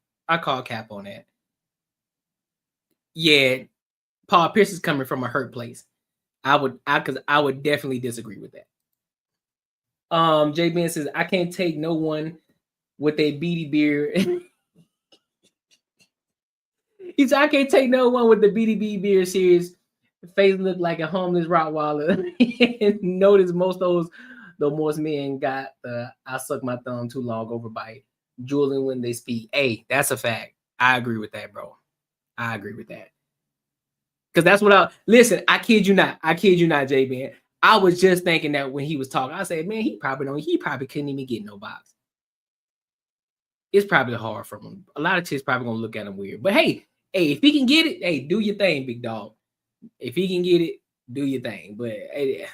Yeah, Paul Pierce is coming from a hurt place. I would definitely disagree with that. J Ben says, I can't take no one with a beady beard. He said, I can't take no one with the BDB beard serious. Face look like a homeless Rottweiler. And notice most men got the I suck my thumb too long overbite, drooling when they speak. Hey, that's a fact. I agree with that, bro. I agree with that. Because that's what I kid you not, J Ben. I was just thinking that when he was talking, I said, man, he probably couldn't even get no box. It's probably hard for him. A lot of chicks probably gonna look at him weird. But hey, if he can get it, hey, do your thing, big dog. If he can get it, do your thing. But hey,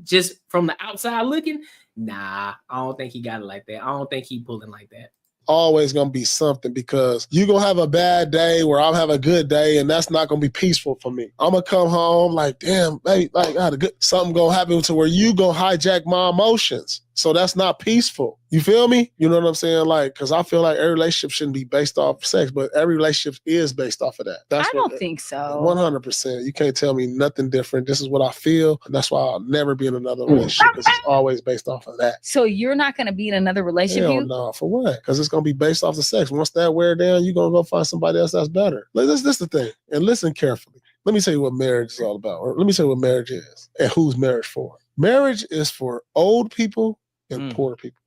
just from the outside looking, nah, I don't think he got it like that. I don't think he pulling like that. Always gonna be something, because you're gonna have a bad day where I'll have a good day, and that's not gonna be peaceful for me. I'm gonna come home like, damn, baby, like I had a good something gonna happen to where you gonna hijack my emotions. So that's not peaceful. You feel me? You know what I'm saying? Like, because I feel like every relationship shouldn't be based off sex, but every relationship is based off of that. I don't think so. 100%. You can't tell me nothing different. This is what I feel. And that's why I'll never be in another relationship, because it's always based off of that. So you're not going to be in another relationship? Hell no. For what? Because it's going to be based off the sex. Once that wear down, you're going to go find somebody else that's better. This is the thing. And listen carefully. Let me tell you what marriage is all about. Or let me tell you what marriage is and who's marriage for. Marriage is for old people and poor people.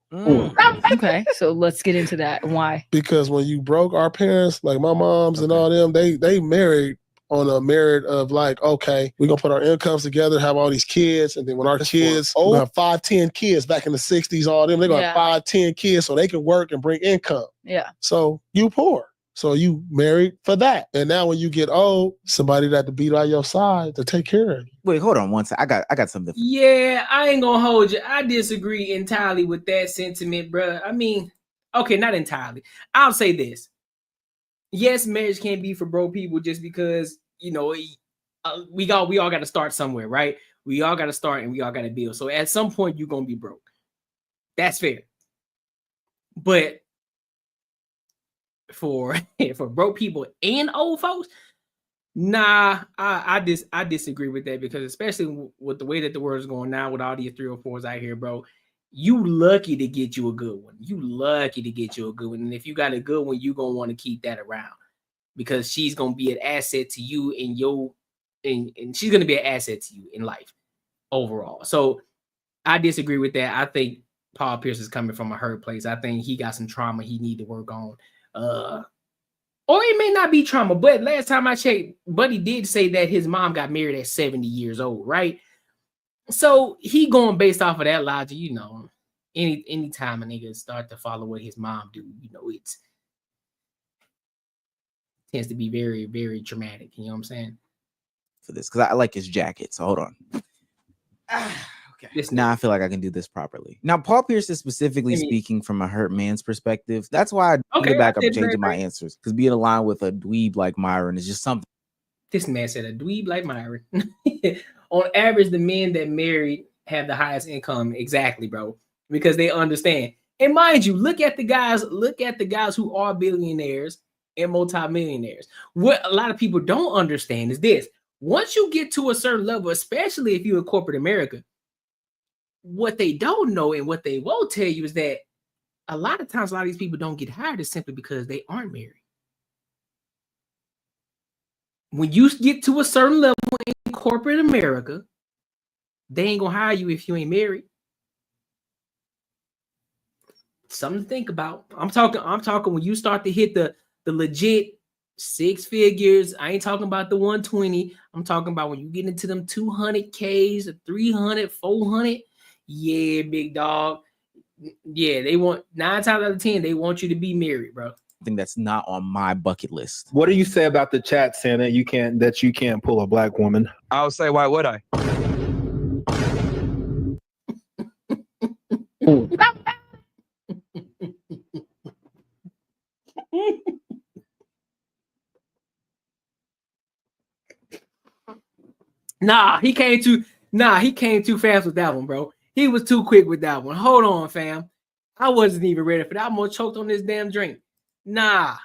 Okay, so let's get into that. Why? Because when you broke, our parents, like my moms and all them, they married on a merit of like, okay, we're gonna put our incomes together, have all these kids, and then when our kids we're gonna have 5, 10 kids back in the 60s, all them, they're gonna have 5, 10 kids so they can work and bring income. Yeah. So you poor. So you married for that. And now when you get old, somebody that to be by your side to take care of you. Wait, hold on one second. I got something. Yeah, I ain't gonna hold you. I disagree entirely with that sentiment, bro. I mean, okay, not entirely. I'll say this. Yes, marriage can't be for broke people just because, you know, we all got to start somewhere, right? We all got to start and we all got to build. So at some point, you're going to be broke. That's fair. But for broke people and old folks, nah, I disagree with that, because especially with the way that the world is going now with all these 304s out here, bro, you lucky to get you a good one. You lucky to get you a good one. And if you got a good one, you're going to want to keep that around, because she's going to be an asset to you and she's going to be an asset to you in life overall. So I disagree with that. I think Paul Pierce is coming from a hurt place. I think he got some trauma he need to work on. Or it may not be trauma, but last time I checked, Buddy did say that his mom got married at 70 years old, right? So he going based off of that logic, you know. Any time a nigga start to follow what his mom do, you know, it tends to be very, very traumatic. You know what I'm saying? For this, because I like his jacket. So hold on. Okay. Now I feel like I can do this properly. Now, Paul Pierce is specifically speaking from a hurt man's perspective. That's why I get back up changing my answers, because being aligned with a dweeb like Myron is just something. This man said a dweeb like Myron. On average, the men that married have the highest income. Exactly, bro, because they understand. And mind you, look at the guys who are billionaires and multimillionaires. What a lot of people don't understand is this: once you get to a certain level, especially if you're in corporate America, what they don't know and what they won't tell you is that a lot of times a lot of these people don't get hired is simply because they aren't married. When you get to a certain level in corporate America, they ain't gonna hire you if you ain't married. Something to think about. I'm talking when you start to hit the legit 6 figures. I ain't talking about the 120. I'm talking about when you get into them 200Ks, the 300, 400. Yeah, big dog. Yeah, they want 9 times out of 10, they want you to be married, bro. Something that's not on my bucket list. What do you say about the chat saying that you can't pull a black woman? I would say, why would I? Nah, he came too fast with that one, bro. He was too quick with that one. Hold on, fam. I wasn't even ready for that. I'm gonna choke on this damn drink. Nah.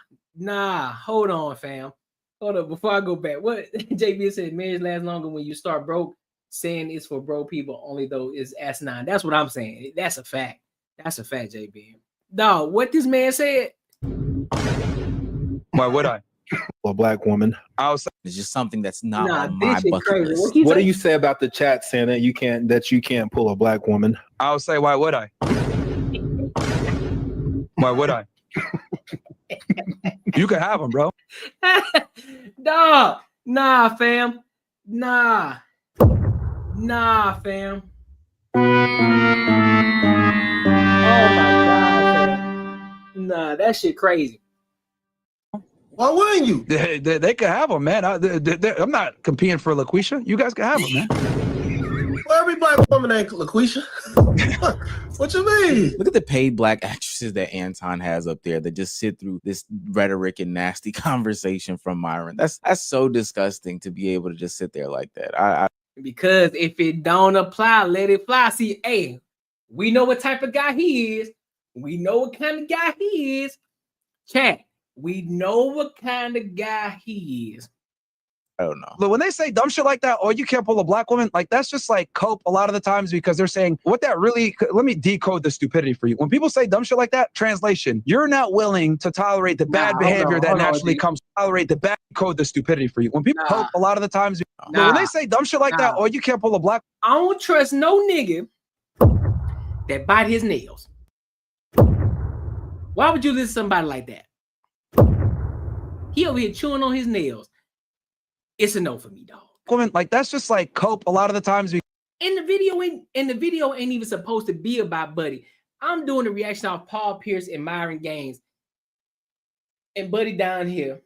Hold on, fam. Hold up. Before I go back, what JB said, marriage lasts longer when you start broke. Saying it's for broke people only, though, is asinine. That's what I'm saying. That's a fact. That's a fact, JB. No, what this man said. Why would I? A black woman. It's just something that's not on my bucket list. What do you say about the chat saying that you can't pull a black woman? I would say, why would I? Why would I? You can have them, bro. Nah, fam. Nah, fam. Oh my God, fam. Nah, that shit crazy. Why wouldn't you? They can have them, man. I'm not competing for LaQuisha. You guys can have them, man. Well, every black woman ain't LaQuisha. What you mean? Look at the paid black actresses that Anton has up there that just sit through this rhetoric and nasty conversation from Myron. That's so disgusting to be able to just sit there like that. Because if it don't apply, let it fly. See, hey, We know what type of guy he is. We know what kind of guy he is. Chat, we know what kind of guy he is. I don't know. But when they say dumb shit like that, or you can't pull a black woman, like that's just like cope a lot of the times because they're saying what that really, let me decode the stupidity for you. When people say dumb shit like that, translation, you're not willing to tolerate the bad behavior that naturally comes, tolerate the bad code the stupidity for you. When people cope a lot of the times, but when they say dumb shit like that, or you can't pull a black. I don't trust no nigga that bite his nails. Why would you listen to somebody like that? He over here chewing on his nails. It's a no for me, dog. Woman, like that's just like cope a lot of the times. And the video ain't even supposed to be about Buddy. I'm doing a reaction off Paul Pierce and Myron Gaines. And Buddy down here,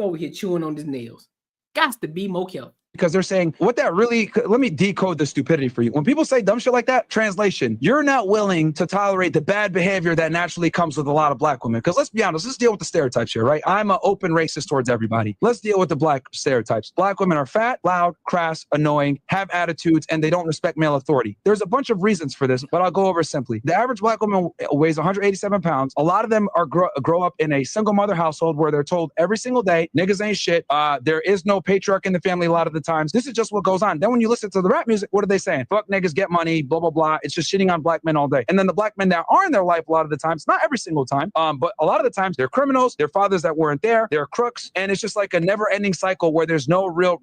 over here chewing on his nails. Got to be more careful. Because they're saying what that really, let me decode the stupidity for you. When people say dumb shit like that, translation, you're not willing to tolerate the bad behavior that naturally comes with a lot of black women. Because let's be honest, let's deal with the stereotypes here, right? I'm an open racist towards everybody. Let's deal with the black stereotypes. Black women are fat, loud, crass, annoying, have attitudes, and they don't respect male authority. There's a bunch of reasons for this, but I'll go over simply. The average black woman weighs 187 pounds. A lot of them are grow up in a single mother household where they're told every single day, niggas ain't shit. There is no patriarch in the family a lot of the times. This is just what goes on. Then when you listen to the rap music, what are they saying? Fuck niggas, get money, blah, blah, blah. It's just shitting on black men all day. And then the black men that are in their life a lot of the times, not every single time, but a lot of the times they're criminals, they're fathers that weren't there, they're crooks. And it's just like a never ending cycle where there's no real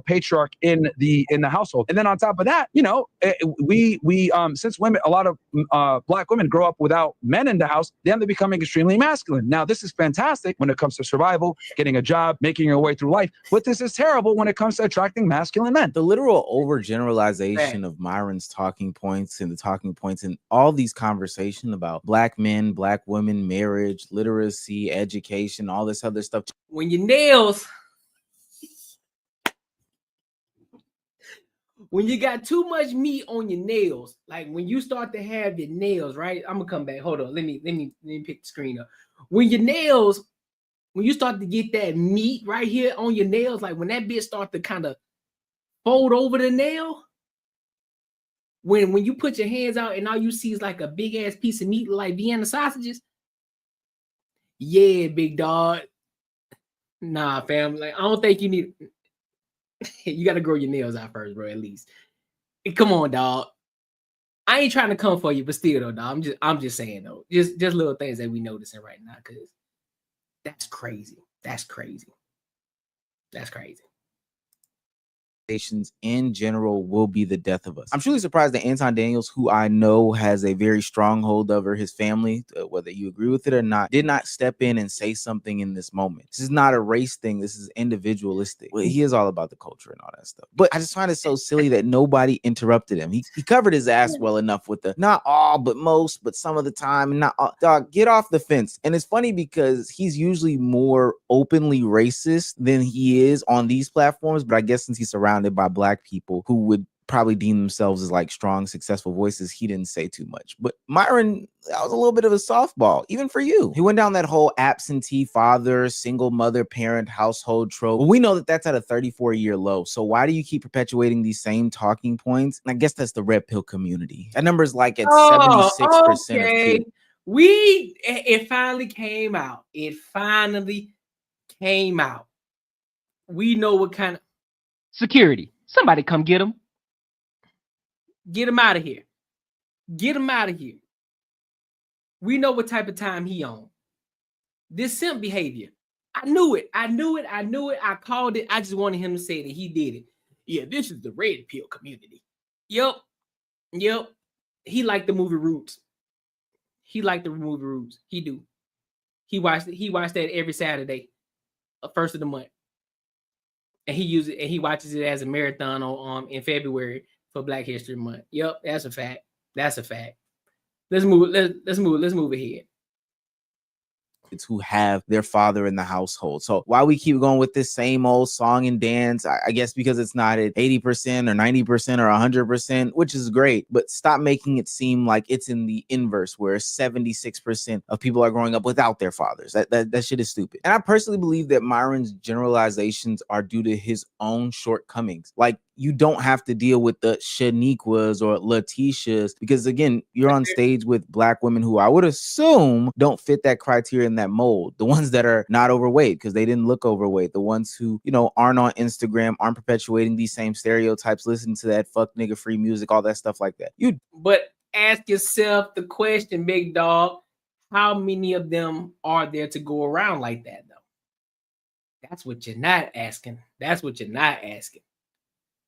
patriarch in the household. And then on top of that, you know, since women, a lot of black women grow up without men in the house, they end up becoming extremely masculine. Now, this is fantastic when it comes to survival, getting a job, making your way through life. But this is terrible when it comes to attracting masculine men. The literal overgeneralization of Myron's talking points and the talking points in all these conversations about black men, black women, marriage, literacy, education, all this other stuff. When your nails, when you got too much meat on your nails, like when you start to have your nails, right? I'm gonna come back. Hold on. Let me pick the screen up. When your nails, when you start to get that meat right here on your nails, like when that bit start to kind of fold over the nail, when you put your hands out and all you see is like a big ass piece of meat like Vienna sausages. Yeah, big dog. Nah, fam. Like I don't think you need. You got to grow your nails out first, bro. At least. Come on, dog. I ain't trying to come for you, but still, though, dog. I'm just saying though. Just little things that we noticing right now, because that's crazy. That's crazy. That's crazy. In general will be the death of us. I'm truly surprised that Anton Daniels, who I know has a very strong hold over his family, whether you agree with it or not, did not step in and say something in this moment. This is not a race thing. This is individualistic. Well, he is all about the culture and all that stuff. But I just find it so silly that nobody interrupted him. He covered his ass well enough with the not all, but most, but some of the time, and not all. Dog, get off the fence. And it's funny because he's usually more openly racist than he is on these platforms. But I guess since he's surrounded by black people who would probably deem themselves as like strong, successful voices, he didn't say too much. But Myron, that was a little bit of a softball, even for you. He went down that whole absentee father, single mother, parent, household trope. Well, we know that that's at a 34-year low. So why do you keep perpetuating these same talking points? And I guess that's the red pill community. That number is like at 76% of kids. It finally came out. It finally came out. We know what kind of security. Somebody come get him. Get him out of here. Get him out of here. We know what type of time he on. This simp behavior. I knew it. I called it. I just wanted him to say that he did it. Yeah, this is the red pill community. Yep. He liked the movie Roots. He do. He watched that every Saturday, first of the month. And he watches it as a marathon on in February for Black History Month. Yep, that's a fact. Let's move ahead. It's who have their father in the household. So why we keep going with this same old song and dance, I guess because it's not at 80% or 90% or 100%, which is great, but stop making it seem like it's in the inverse where 76% of people are growing up without their fathers. That shit is stupid. And I personally believe that Myron's generalizations are due to his own shortcomings. Like, you don't have to deal with the Shaniquas or Letitias, because again, you're on stage with black women who I would assume don't fit that criteria in that mold. The ones that are not overweight because they didn't look overweight. The ones who, you know, aren't on Instagram, aren't perpetuating these same stereotypes, listen to that fuck nigga free music, all that stuff like that. But ask yourself the question, big dog, how many of them are there to go around like that though? That's what you're not asking. That's what you're not asking.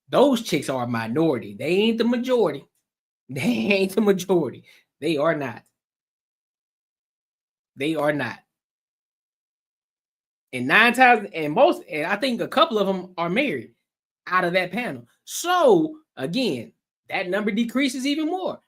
Those chicks are a minority. They ain't the majority. They ain't the majority. They are not. They are not. And 9 times, and I think a couple of them are married out of that panel. So again, that number decreases even more.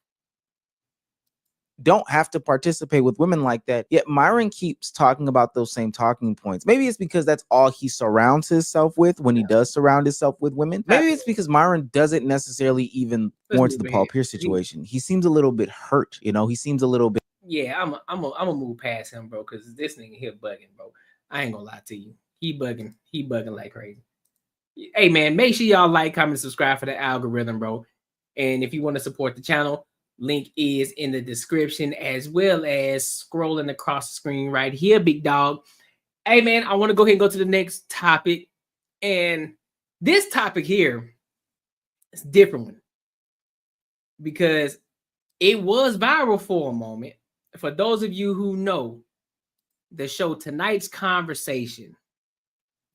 Don't have to participate with women like that. Yet Myron keeps talking about those same talking points. Maybe it's because that's all he surrounds himself with when he does surround himself with women. Maybe it's because Myron doesn't necessarily even more to the Paul Pierce situation. He seems a little bit hurt, you know. He seems a little bit. Yeah, I'm gonna move past him, bro, because this nigga here bugging, bro. I ain't gonna lie to you. He bugging like crazy. Hey man, make sure y'all like, comment, subscribe for the algorithm, bro. And if you want to support the channel, link is in the description, as well as scrolling across the screen right here, big dog. Hey man, I want to go ahead and go to the next topic. And this topic here is a different one because it was viral for a moment. For those of you who know the show Tonight's Conversation,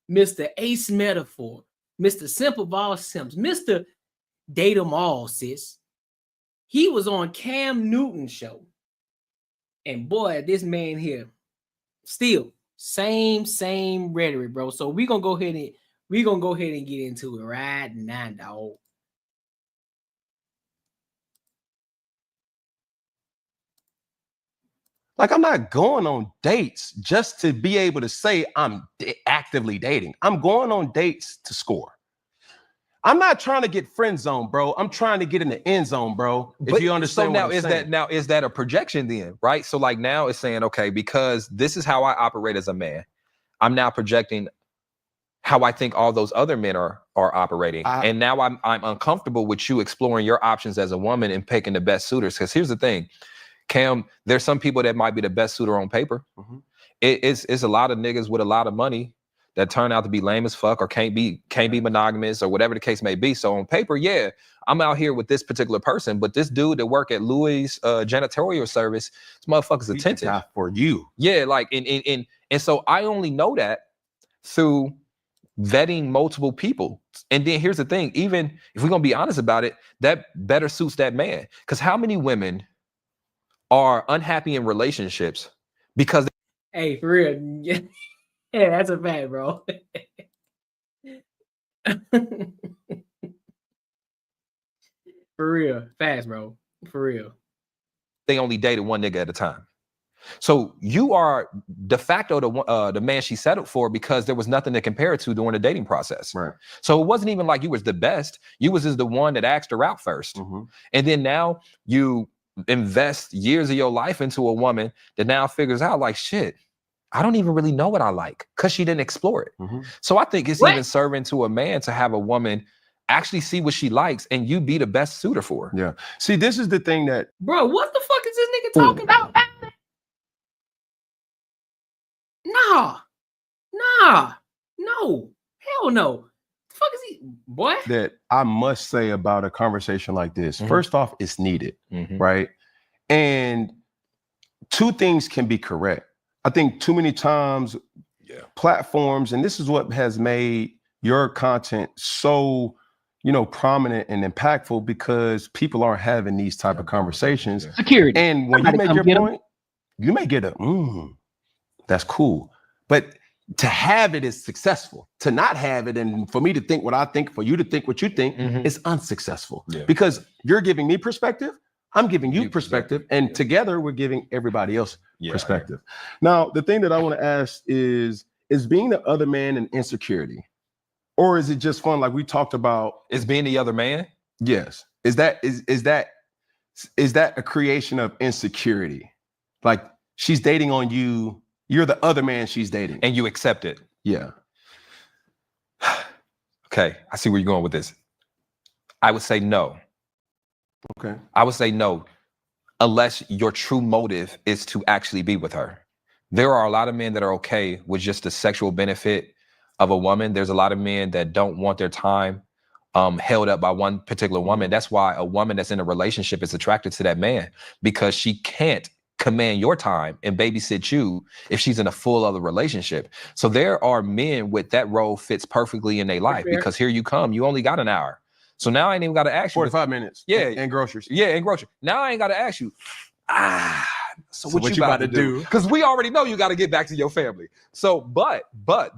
Mr. Ace Metaphor, Mr. Simple Ball Sims, Mr. Date 'em All, sis. He was on Cam Newton's show. And boy, this man here, still same rhetoric, bro. So we're gonna go ahead and get into it right now, dog. Like, I'm not going on dates just to be able to say I'm actively dating. I'm going on dates to score. I'm not trying to get friend zone, bro. I'm trying to get in the end zone, bro. If you understand. So is that a projection then, right? So like now it's saying, okay, because this is how I operate as a man, I'm now projecting how I think all those other men are operating. And now I'm uncomfortable with you exploring your options as a woman and picking the best suitors. Because here's the thing, Cam, there's some people that might be the best suitor on paper. It's a lot of niggas with a lot of money that turn out to be lame as fuck or can't be monogamous or whatever the case may be. So on paper, yeah, I'm out here with this particular person, but this dude that work at Louis janitorial service, this motherfucker's attentive for you. Yeah, like and so I only know that through vetting multiple people. And then here's the thing, even if we're gonna be honest about it, that better suits that man. Because how many women are unhappy in relationships because hey, for real. Yeah, that's a fact, bro. For real. Fast, bro. For real. They only dated one nigga at a time. So you are de facto the man she settled for because there was nothing to compare it to during the dating process. Right. So it wasn't even like you was the best. You was just the one that asked her out first. And then now you invest years of your life into a woman that now figures out like, shit, I don't even really know what I like because she didn't explore it. So I think it's even serving to a man to have a woman actually see what she likes and you be the best suitor for her. Yeah. See, this is the thing that... Bro, what the fuck is this nigga talking about? No. Hell no. The fuck is he? Boy? That I must say about a conversation like this. First off, it's needed, right? And two things can be correct. I think too many times platforms, and this is what has made your content so, you know, prominent and impactful because people aren't having these type of conversations. Security. And when you make your point, you may get a, that's cool. But to have it is successful. To not have it and for me to think what I think, for you to think what you think is unsuccessful. Because you're giving me perspective, I'm giving you perspective, and together we're giving everybody else perspective. Now, the thing that I want to ask is being the other man an insecurity? Or is it just fun like we talked about? Is being the other man? Yes. Is that a creation of insecurity? Like she's dating on you, you're the other man she's dating. And you accept it. Yeah. Okay, I see where you're going with this. I would say no. Okay. I would say no, unless your true motive is to actually be with her. There are a lot of men that are okay with just the sexual benefit of a woman. There's a lot of men that don't want their time held up by one particular woman. That's why a woman that's in a relationship is attracted to that man, because she can't command your time and babysit you if she's in a full other relationship. So there are men with that role fits perfectly in their life, because here you come, you only got an hour. So now I ain't even got to ask you. 45 minutes. Yeah. And groceries. Yeah, and groceries. Now I ain't got to ask you, so what you about to do? do? Because we already know you got to get back to your family. So, but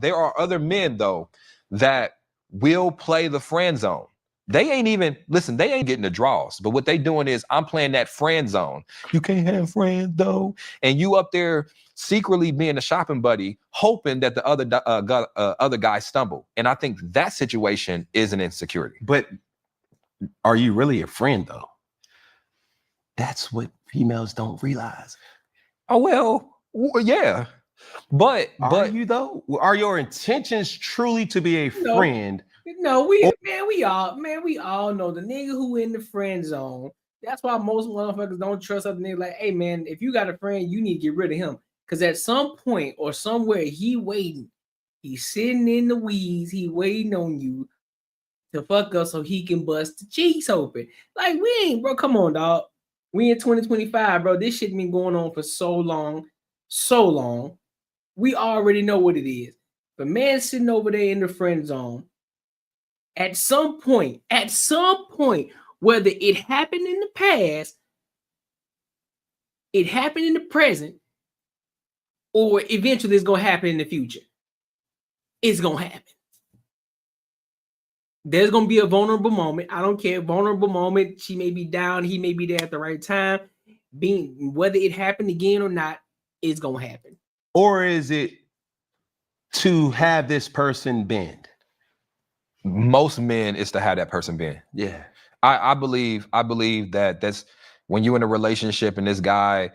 there are other men though that will play the friend zone. They ain't even, listen, they ain't getting the draws, but what they doing is, I'm playing that friend zone. You can't have friends though. And you up there secretly being a shopping buddy, hoping that the other guy stumble. And I think that situation is an insecurity. But are you really a friend though? That's what females don't realize. Oh, well, yeah. But you though? Are your intentions truly to be a friend? No, we all know the nigga who in the friend zone. That's why most motherfuckers don't trust other niggas. Like, hey man, if you got a friend, you need to get rid of him. Cause at some point or somewhere he waiting. He's sitting in the weeds, he waiting on you to fuck us so he can bust the cheeks open. Like, we ain't, bro. Come on, dog. We in 2025, bro. This shit been going on for so long. We already know what it is. The man sitting over there in the friend zone, at some point, whether it happened in the past, it happened in the present, or eventually it's gonna happen in the future. It's gonna happen. There's gonna be a vulnerable moment. I don't care. Vulnerable moment. She may be down. He may be there at the right time. Whether it happened again or not, it's gonna happen. Or is it to have this person bend? Most men is to have that person bend. Yeah. I believe that that's when you're in a relationship and this guy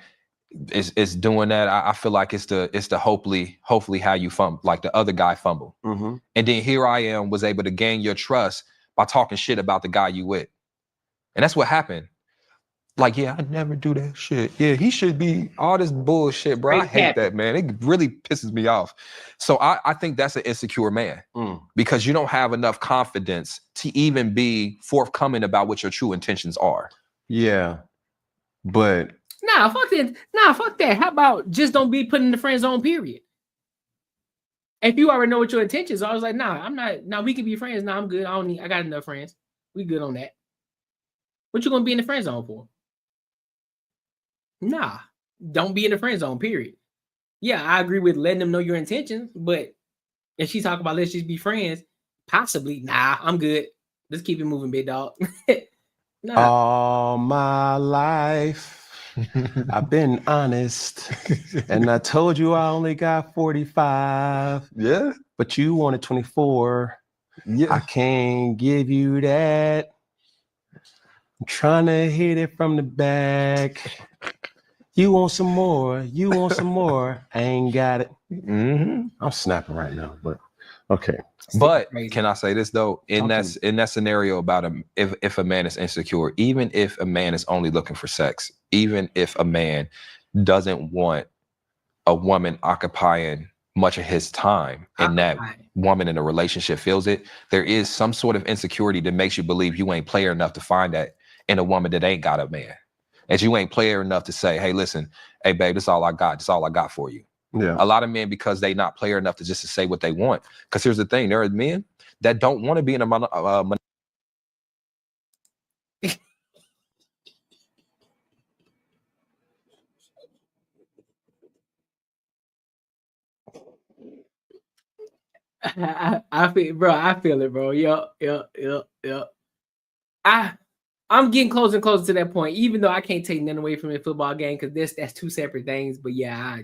is doing that. I feel like it's the hopefully how you fumble, like the other guy fumble. Mm-hmm. And then here I am, was able to gain your trust by talking shit about the guy you with. And that's what happened. Like, yeah, I never do that shit. Yeah, he should be all this bullshit, bro. I hate that, man. It really pisses me off. So I think that's an insecure man because you don't have enough confidence to even be forthcoming about what your true intentions are. Yeah, but Nah, fuck that. How about just don't be put in the friend zone, period? If you already know what your intentions are, I was like, nah, I'm not. Nah, we can be friends. Nah, I'm good. I got enough friends. We good on that. What you gonna be in the friend zone for? Nah, don't be in the friend zone, period. Yeah, I agree with letting them know your intentions, but if she talk about let's just be friends, possibly, nah, I'm good. Let's keep it moving, big dog. Nah. All my life, I've been honest, and I told you I only got 45. Yeah, but you wanted 24. Yeah, I can't give you that. I'm trying to hit it from the back. You want some more? You want some more? I ain't got it. Mm-hmm. I'm snapping right now, but okay. But can I say this though? In that scenario about if a man is insecure, even if a man is only looking for sex, even if a man doesn't want a woman occupying much of his time, and that woman in a relationship feels it, there is some sort of insecurity that makes you believe you ain't player enough to find that in a woman that ain't got a man. And you ain't player enough to say, hey, listen, hey, babe, this is all I got. This is all I got for you. Yeah. A lot of men, because they not player enough to just to say what they want. Because here's the thing. There are men that don't want to be in a I feel it, bro. Yup. I'm getting closer and closer to that point, even though I can't take nothing away from the football game because that's two separate things. But yeah.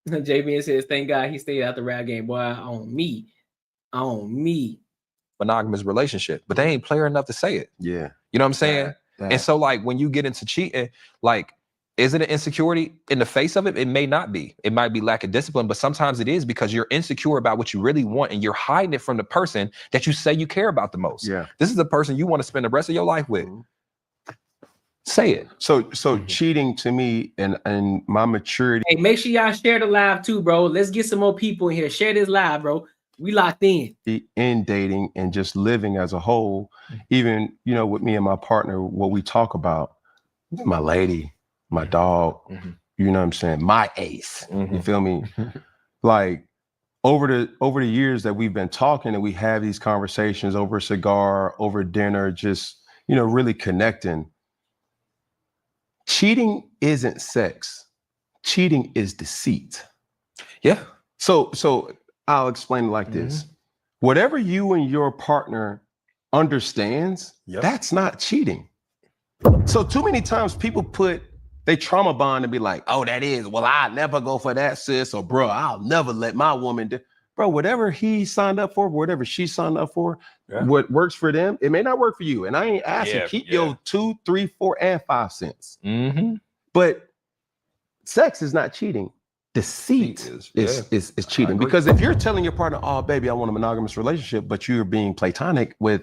JVN says, "Thank God he stayed out the rap game, boy. On me." Monogamous relationship, but they ain't player enough to say it. Yeah, you know what I'm saying. And so, like, when you get into cheating, like, Is it an insecurity in the face of it? It may not be. It might be lack of discipline, but sometimes it is because you're insecure about what you really want and you're hiding it from the person that you say you care about the most. Yeah. This is the person you want to spend the rest of your life with. Say it. So cheating to me and my maturity. Hey, make sure y'all share the live too, bro. Let's get some more people in here. Share this live, bro. We locked in. In dating and just living as a whole, even, you know, with me and my partner, what we talk about, my lady, my dog, you know what I'm saying? My ace, you feel me? Like over the years that we've been talking and we have these conversations over a cigar, over dinner, just, you know, really connecting. Cheating isn't sex. Cheating is deceit. Yeah. So I'll explain it like this. Whatever you and your partner understands, that's not cheating. So too many times people they trauma bond and be like, oh, that is, well, I'll never go for that, sis, or bro, I'll never let my woman do. Bro, whatever he signed up for, whatever she signed up for, what works for them, it may not work for you. And I ain't asking, keep your 2, 3, 4, and 5 cents. But sex is not cheating. Deceit is cheating. Because if you're telling your partner, oh, baby, I want a monogamous relationship, but you're being platonic with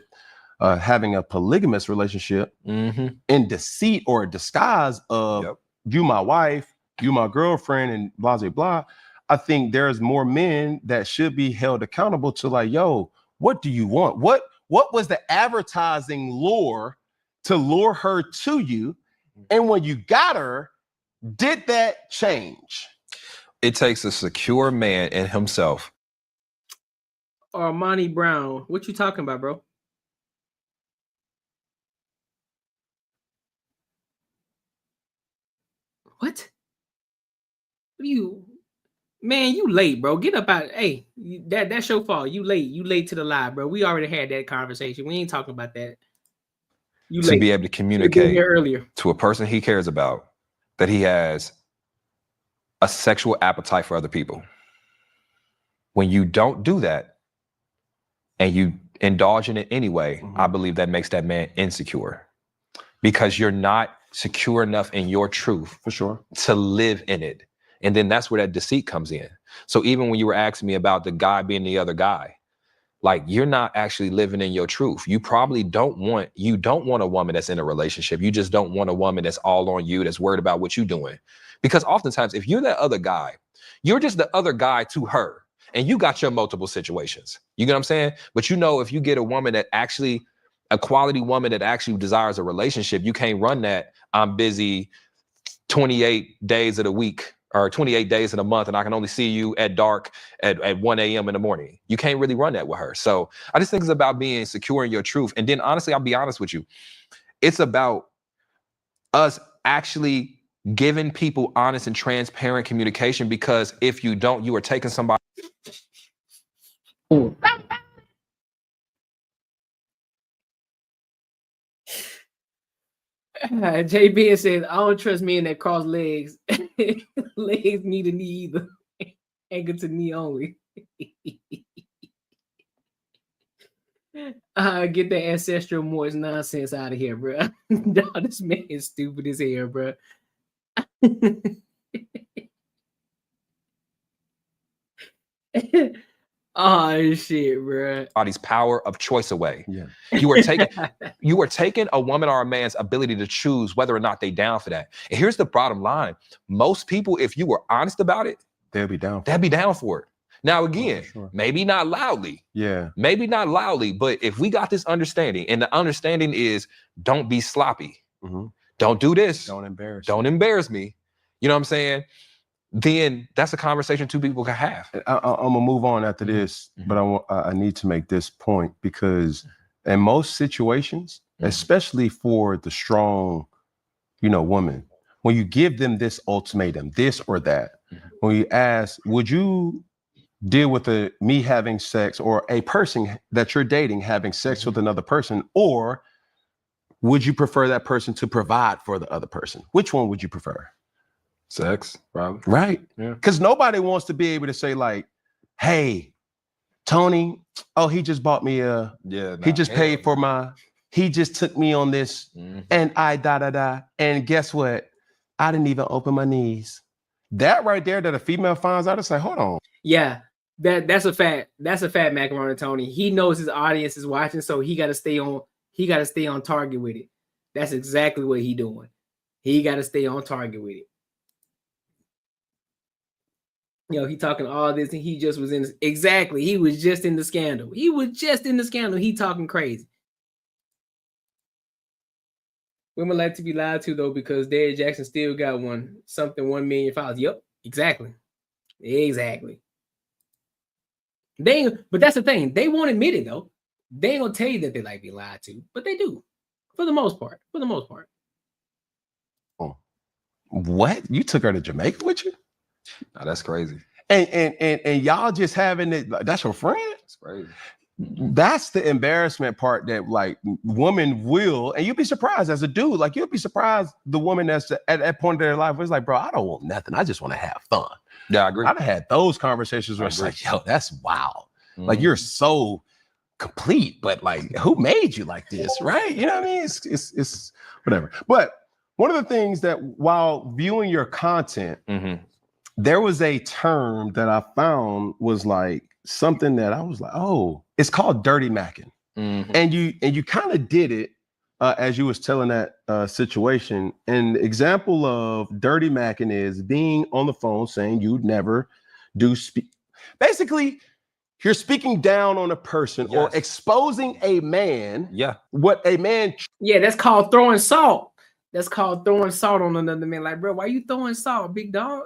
having a polygamous relationship in deceit or a disguise of you my wife, you my girlfriend, and blah, blah, blah. I think there's more men that should be held accountable to like, yo, what do you want? What was the advertising lure to lure her to you? And when you got her, did that change? It takes a secure man in himself. Armani Brown, what you talking about, bro? What? Man, you late, bro. Get up out. Hey, that's your fault. You late. You late to the live, bro. We already had that conversation. We ain't talking about that. You to late. Be able to communicate earlier to a person he cares about that he has a sexual appetite for other people. When you don't do that and you indulge in it anyway, I believe that makes that man insecure because you're not secure enough in your truth for sure to live in it. And then that's where that deceit comes in. So even when you were asking me about the guy being the other guy, like you're not actually living in your truth. You probably don't want a woman that's in a relationship. You just don't want a woman that's all on you, that's worried about what you're doing. Because oftentimes if you're that other guy, you're just the other guy to her and you got your multiple situations. You get what I'm saying? But you know, if you get a woman that actually, a quality woman that actually desires a relationship, you can't run that. I'm busy 28 days of the week or 28 days in a month and I can only see you at dark at 1 a.m. in the morning. You can't really run that with her. So I just think it's about being secure in your truth. And then honestly, I'll be honest with you. It's about us actually giving people honest and transparent communication, because if you don't, you are taking somebody. JB says, I don't trust men that cross legs. Legs need a knee either. Ankle to knee only. Get that ancestral moist nonsense out of here, bro. No, this man is stupid as hell, bro. Oh shit, bro. Body's power of choice away. Yeah. You are taking a woman or a man's ability to choose whether or not they down for that. And here's the bottom line. Most people, if you were honest about it, they'd be down for it. Now again, maybe not loudly. Yeah. Maybe not loudly, but if we got this understanding, and the understanding is don't be sloppy. Don't do this. Don't embarrass. Don't embarrass me. You know what I'm saying? Then that's a conversation two people can have. I'm gonna move on after this, but I need to make this point, because in most situations, especially for the strong, woman, when you give them this ultimatum, this or that, when you ask, would you deal with me having sex, or a person that you're dating having sex with another person, or would you prefer that person to provide for the other person? Which one would you prefer? Sex, probably. Right. Yeah. Because nobody wants to be able to say like, hey, Tony, he just bought me he just paid for he just took me on this and and guess what? I didn't even open my knees. That right there, that a female finds out, it's like, hold on. Yeah, that's a fact. That's a fact, Macaroni Tony. He knows his audience is watching, so he got to stay on. He got to stay on target with it. That's exactly what he doing. He got to stay on target with it. You know, he talking all this, and he just was in exactly. He was just in the scandal. He was just in the scandal. He talking crazy. Women like to be lied to though, because Derrick Jackson still got 1 million followers. Yep, exactly. But that's the thing. They won't admit it though. They ain't gonna tell you that they like being lied to, but they do, for the most part. Oh, what? You took her to Jamaica with you? Oh, that's crazy. And y'all just having it. That's your friend? That's crazy. That's the embarrassment part that like women will, and you'll be surprised as a dude. Like you'll be surprised the woman that's at that point in their life was like, bro, I don't want nothing. I just want to have fun. Yeah, I agree. I've had those conversations where it's like, yo, that's wild. Like you're so complete, but like, who made you like this, right? You know what I mean? It's whatever. But one of the things that while viewing your content, there was a term that I found was like something that I was like, oh, it's called dirty macking. And you kind of did it as you was telling that situation. And the example of dirty macking is being on the phone saying you'd never do speak. Basically, you're speaking down on a person or exposing a man. Yeah. What a man. Yeah, that's called throwing salt. That's called throwing salt on another man. Like, bro, why you throwing salt, big dog?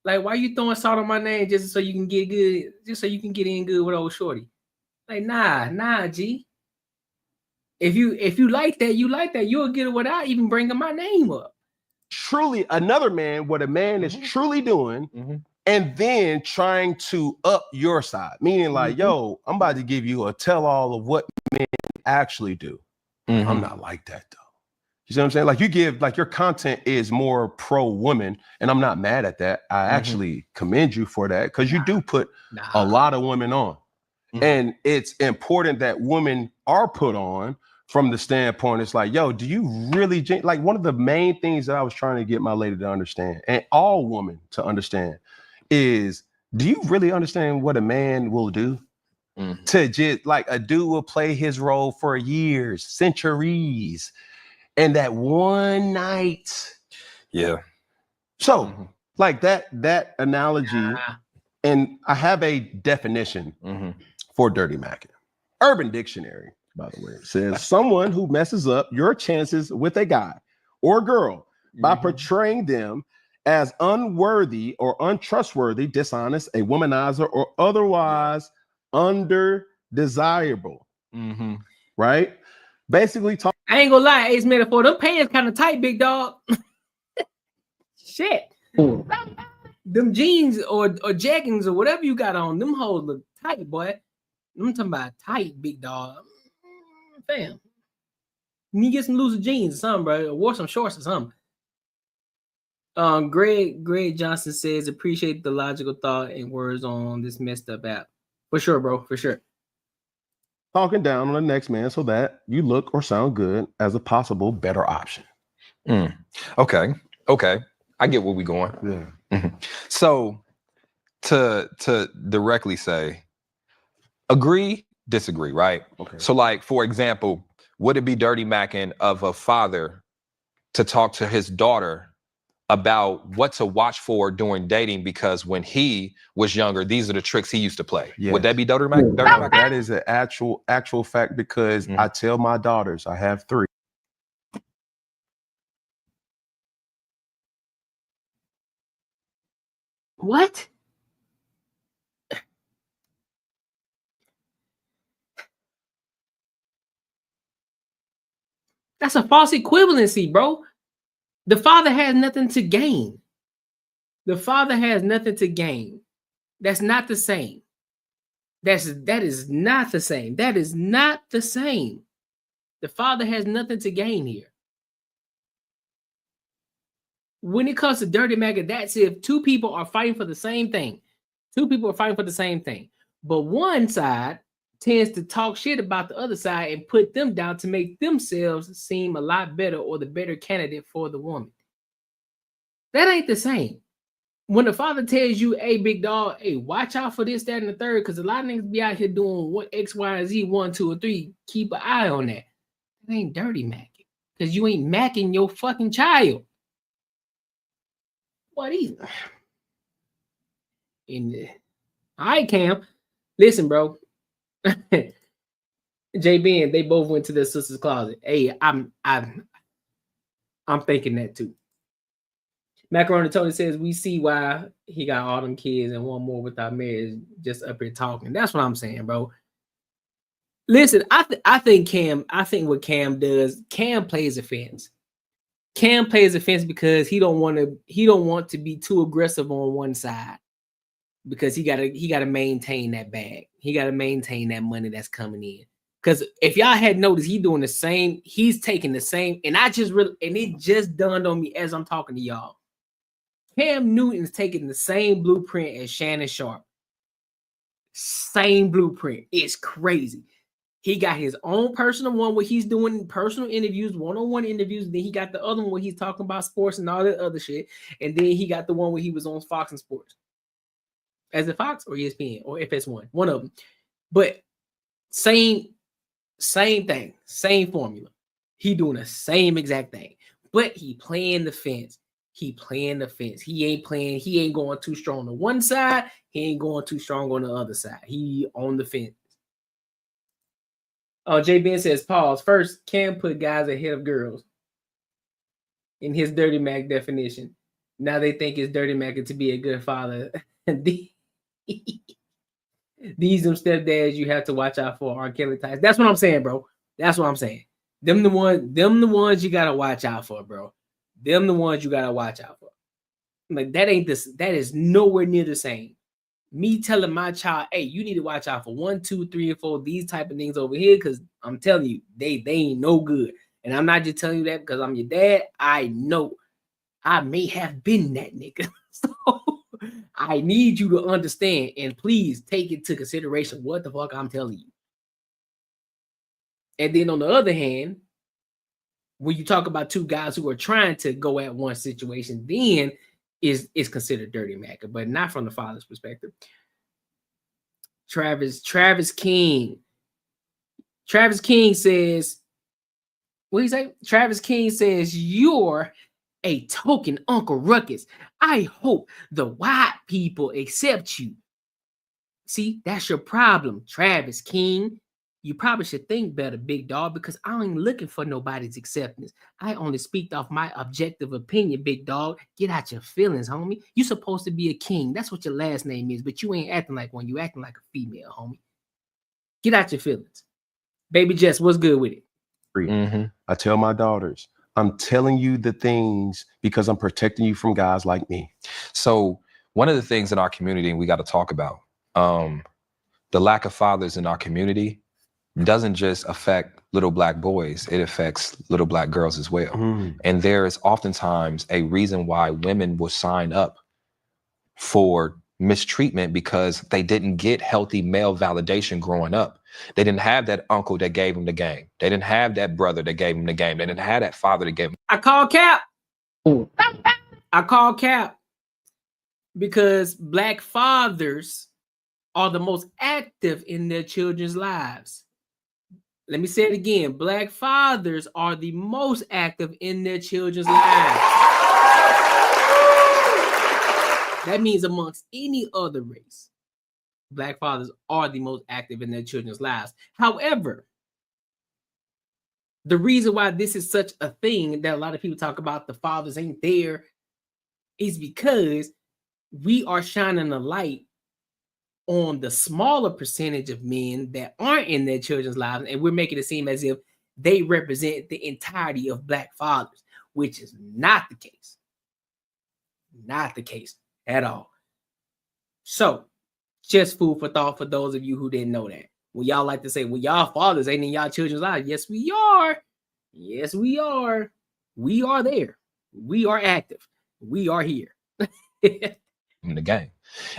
Like, why you throwing salt on my name just so you can get good, just so you can get in good with old shorty? Like, nah, G. If you like that, you'll get it without even bringing my name up. Truly, another man, what a man is truly doing, and then trying to up your side, meaning like, yo, I'm about to give you a tell-all of what men actually do. I'm not like that though. You see what I'm saying? Like you give, like your content is more pro-woman, and I'm not mad at that. I actually commend you for that because you do put a lot of women on. And it's important that women are put on from the standpoint, it's like, yo, do you really, like one of the main things that I was trying to get my lady to understand, and all women to understand, is do you really understand what a man will do? To just like a dude will play his role for years, centuries, and that one night. Yeah. So like that analogy, and I have a definition for dirty macking. Urban Dictionary, by the way, says someone who messes up your chances with a guy or girl by portraying them as unworthy or untrustworthy, dishonest, a womanizer, or otherwise undesirable. Right? Basically, I ain't gonna lie, Ace Metaphor, them pants kind of tight, big dog. Shit. Them jeans or jeggings or whatever you got on, them hoes look tight, boy. I'm talking about tight, big dog. Fam. You need to get some looser jeans or something, bro. Or wore some shorts or something. Greg Johnson says, appreciate the logical thought and words on this messed up app. For sure, bro. For sure. Talking down on the next man so that you look or sound good as a possible better option. Okay. I get where we going. Yeah. So to directly say, agree, disagree, right? Okay. So like, for example, would it be dirty macking of a father to talk to his daughter about what to watch for during dating, because when he was younger, these are the tricks he used to play? Yes. Would that be dirty macking? That is an actual fact, because I tell my daughters, I have 3. What? That's a false equivalency, bro. The father has nothing to gain. The father has nothing to gain. That's not the same. That is not the same. That is not the same. The father has nothing to gain here. When it comes to dirty macking, that's if 2 people are fighting for the same thing. 2 people are fighting for the same thing. But one side tends to talk shit about the other side and put them down to make themselves seem a lot better or the better candidate for the woman. That ain't the same. When the father tells you, hey, big dog, hey, watch out for this, that, and the third, because a lot of niggas be out here doing what X, Y, and Z, 1, 2, or 3. Keep an eye on that. That ain't dirty macking. Because you ain't macking your fucking child. What is in all right, Cam. Listen, bro. JB and they both went to their sister's closet. Hey, I'm thinking that too. Macaroni Tony says we see why he got all them kids and one more without marriage, just up here talking. That's what I'm saying, bro. Listen, I think what Cam does, Cam plays offense. Cam plays offense because he don't want to be too aggressive on one side, because he gotta maintain that bag. He gotta maintain that money that's coming in. Because if y'all had noticed, he's doing the same. He's taking the same, and it just dawned on me as I'm talking to y'all. Cam Newton's taking the same blueprint as Shannon Sharp. Same blueprint. It's crazy. He got his own personal one where he's doing personal interviews, one-on-one interviews. Then he got the other one where he's talking about sports and all that other shit. And then he got the one where he was on Fox and Sports. As a Fox or ESPN or FS1, one of them. But same thing, same formula. He doing the same exact thing. But he playing the fence. He playing the fence. He ain't going too strong on one side. He ain't going too strong on the other side. He on the fence. J. Ben says, pause. First, Cam put guys ahead of girls in his Dirty Mac definition. Now they think it's Dirty Mac to be a good father. These them stepdads you have to watch out for R. Kelly types. That's what I'm saying, bro. That's what I'm saying. Them the ones you gotta watch out for, bro. Them the ones you gotta watch out for. Like that is nowhere near the same. Me telling my child, hey, you need to watch out for 1, 2, 3, and 4, these type of things over here, because I'm telling you, they ain't no good. And I'm not just telling you that because I'm your dad. I know I may have been that nigga. So I need you to understand and please take into consideration what the fuck I'm telling you. And then on the other hand, when you talk about two guys who are trying to go at one situation, then is considered dirty mac, but not from the father's perspective. Travis King. Travis King says, what do you say? Travis King says, you're a token Uncle Ruckus. I hope the white people accept you. See, that's your problem, Travis King. You probably should think better, big dog, because I ain't looking for nobody's acceptance. I only speak off my objective opinion, big dog. Get out your feelings, homie. You supposed to be a king. That's what your last name is, but you ain't acting like one. You acting like a female, homie. Get out your feelings. Baby Jess, what's good with it? Mm-hmm. I tell my daughters, I'm telling you the things because I'm protecting you from guys like me. So one of the things in our community we got to talk about, the lack of fathers in our community doesn't just affect little black boys, it affects little black girls as well. And there is oftentimes a reason why women will sign up for mistreatment because they didn't get healthy male validation growing up. They didn't have that uncle that gave them the game. They didn't have that brother that gave them the game. They didn't have that father that gave them. I call cap. I call cap because black fathers are the most active in their children's lives. Let me say it again. Black fathers are the most active in their children's lives. That means amongst any other race, black fathers are the most active in their children's lives. However, the reason why this is such a thing that a lot of people talk about the fathers ain't there is because we are shining a light on the smaller percentage of men that aren't in their children's lives, and we're making it seem as if they represent the entirety of black fathers, which is not the case. Not the case at all. So, just food for thought for those of you who didn't know that. When y'all like to say, well, y'all fathers ain't in y'all children's lives. Yes, we are. Yes, we are. We are there. We are active. We are here. In the game.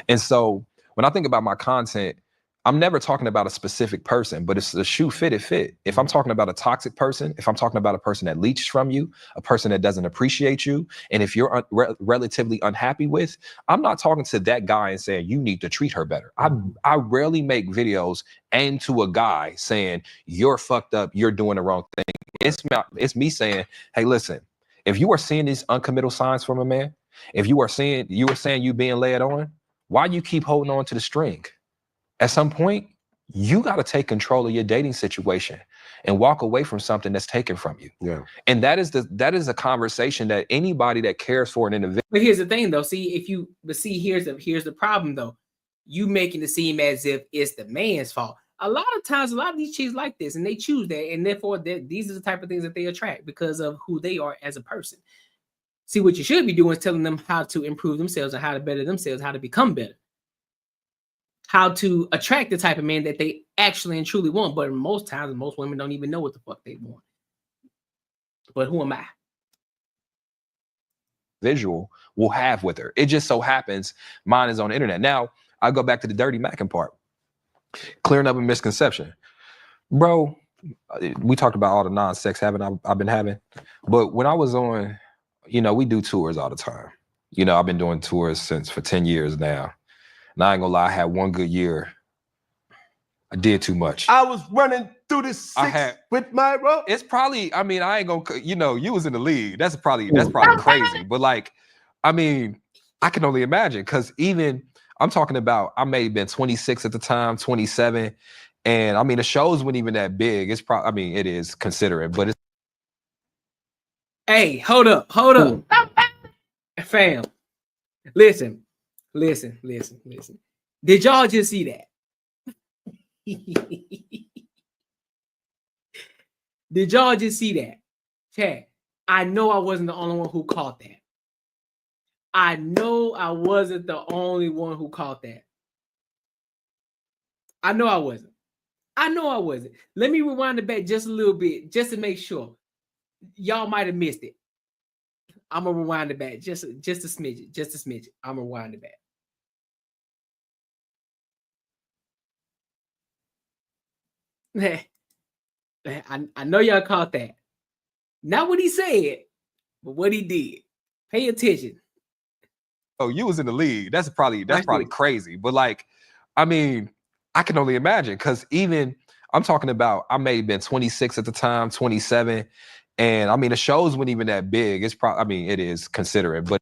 And so when I think about my content, I'm never talking about a specific person, but if the shoe fit, it fit. If I'm talking about a toxic person, if I'm talking about a person that leeches from you, a person that doesn't appreciate you, and if you're relatively unhappy with, I'm not talking to that guy and saying, you need to treat her better. I rarely make videos aimed to a guy saying, you're fucked up, you're doing the wrong thing. It's me saying, hey, listen, if you are seeing these uncommittal signs from a man, if you are saying you being led on, why you keep holding on to the string? At some point, you got to take control of your dating situation and walk away from something that's taken from you. Yeah. And that is a conversation that anybody that cares for an individual. But here's the thing, though. Here's the problem, though. You making it seem as if it's the man's fault. A lot of times, a lot of these chicks like this, and they choose that, and therefore, these are the type of things that they attract because of who they are as a person. See, what you should be doing is telling them how to improve themselves and how to better themselves, how to become better. How to attract the type of man that they actually and truly want. But most times, most women don't even know what the fuck they want. But who am I? Visual will have with her. It just so happens mine is on the internet. Now, I go back to the dirty Mackin part. Clearing up a misconception. Bro, we talked about all the non-sex I've been having. But when I was on, we do tours all the time. I've been doing tours for 10 years now. And I ain't gonna lie, I had one good year. I did too much. I was running through the six with my rope. It's probably, I ain't gonna, you was in the league. That's probably crazy. But I can only imagine, because even, I'm talking about, I may have been 26 at the time, 27. And the shows weren't even that big. It's probably, it is considerate, but it's. Hey, hold up. Fam, listen. Did y'all just see that? Did y'all just see that? Chat, I know I wasn't the only one who caught that. I know I wasn't the only one who caught that. I know I wasn't. Let me rewind it back just a little bit, just to make sure. Y'all might have missed it. I'm gonna rewind it back just a smidget. I'm gonna rewind it back. I know y'all caught that. Not what he said, but what he did. Pay attention. Oh, you was in the league. That's probably crazy. But I can only imagine, because even I'm talking about, I may have been 26 at the time, 27. And the shows weren't even that big. It's probably, it is considerate, but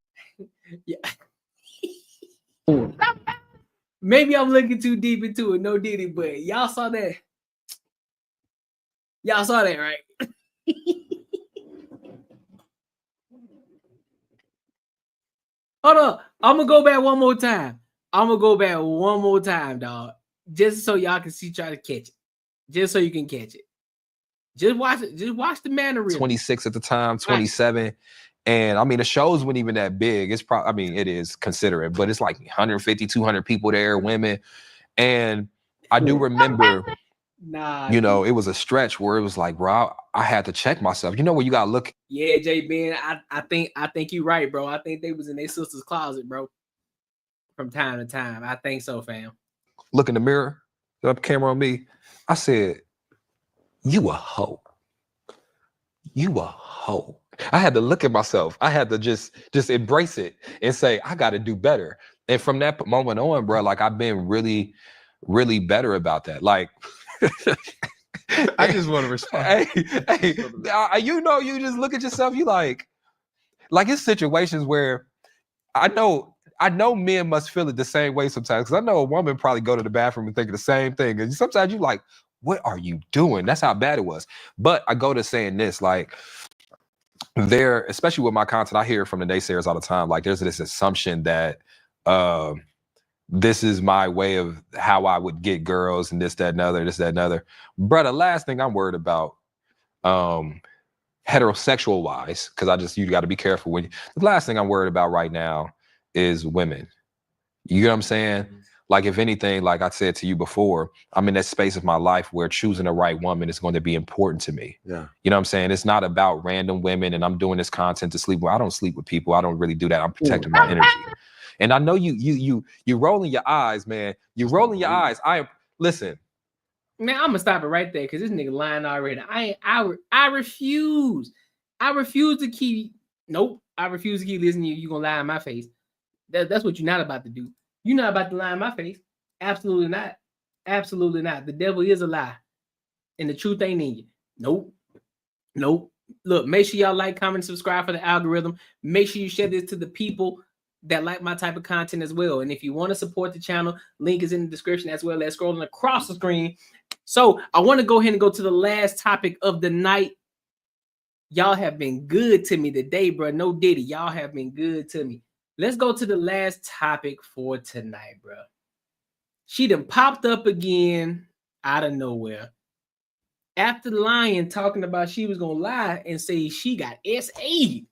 yeah. Maybe I'm looking too deep into it. No diddy, but y'all saw that. Y'all saw that, right? Hold up. I'm gonna go back one more time. Dog. Just so y'all can try to catch it. Just so you can catch it. Just watch it. Just watch the mannerism. 26 at the time, 27. Right. And the shows weren't even that big. It's probably, it is considerate, but it's like 150, 200 people there, women. And I do remember, it was a stretch where it was like, bro, I had to check myself. Where you gotta look. Yeah, J Ben, I think you're right, bro. I think they was in their sister's closet, bro. From time to time. I think so, fam. Look in the mirror, up camera on me. I said, you a hoe. I had to look at myself. I had to just embrace it and say, I got to do better. And from that moment on, bro, I've been really, really better about that. I just want to respond. You just look at yourself. You like it's situations where I know men must feel it the same way sometimes. Because I know a woman probably go to the bathroom and think the same thing. And sometimes you like, what are you doing? That's how bad it was. But I go to saying this, especially with my content, I hear from the naysayers all the time. There's this assumption that this is my way of how I would get girls and this, that, and other. Bro, the last thing I'm worried about, heterosexual wise, because you got to be careful the last thing I'm worried about right now is women. You know what I'm saying? If anything, like I said to you before, I'm in that space of my life where choosing the right woman is going to be important to me. Yeah. You know what I'm saying? It's not about random women and I'm doing this content to sleep with. I don't sleep with people. I don't really do that. I'm protecting my energy. And I know you rolling your eyes, man. You're rolling your eyes. listen. Man, I'm gonna stop it right there because this nigga lying already. I refuse. I refuse to keep. Nope. I refuse to keep listening to you. You gonna lie in my face. That's what you're not about to do. You're not about to lie in my face. Absolutely not. Absolutely not. The devil is a lie, and the truth ain't in you. Nope. Nope. Look, make sure y'all like, comment, subscribe for the algorithm. Make sure you share this to the people that like my type of content as well. And if you want to support the channel, link is in the description as well as scrolling across the screen. So I want to go ahead and go to the last topic of the night. Y'all have been good to me today, bro. No diddy. Y'all have been good to me. Let's go to the last topic for tonight, bro. She done popped up again out of nowhere. After lying, talking about she was going to lie and say she got SA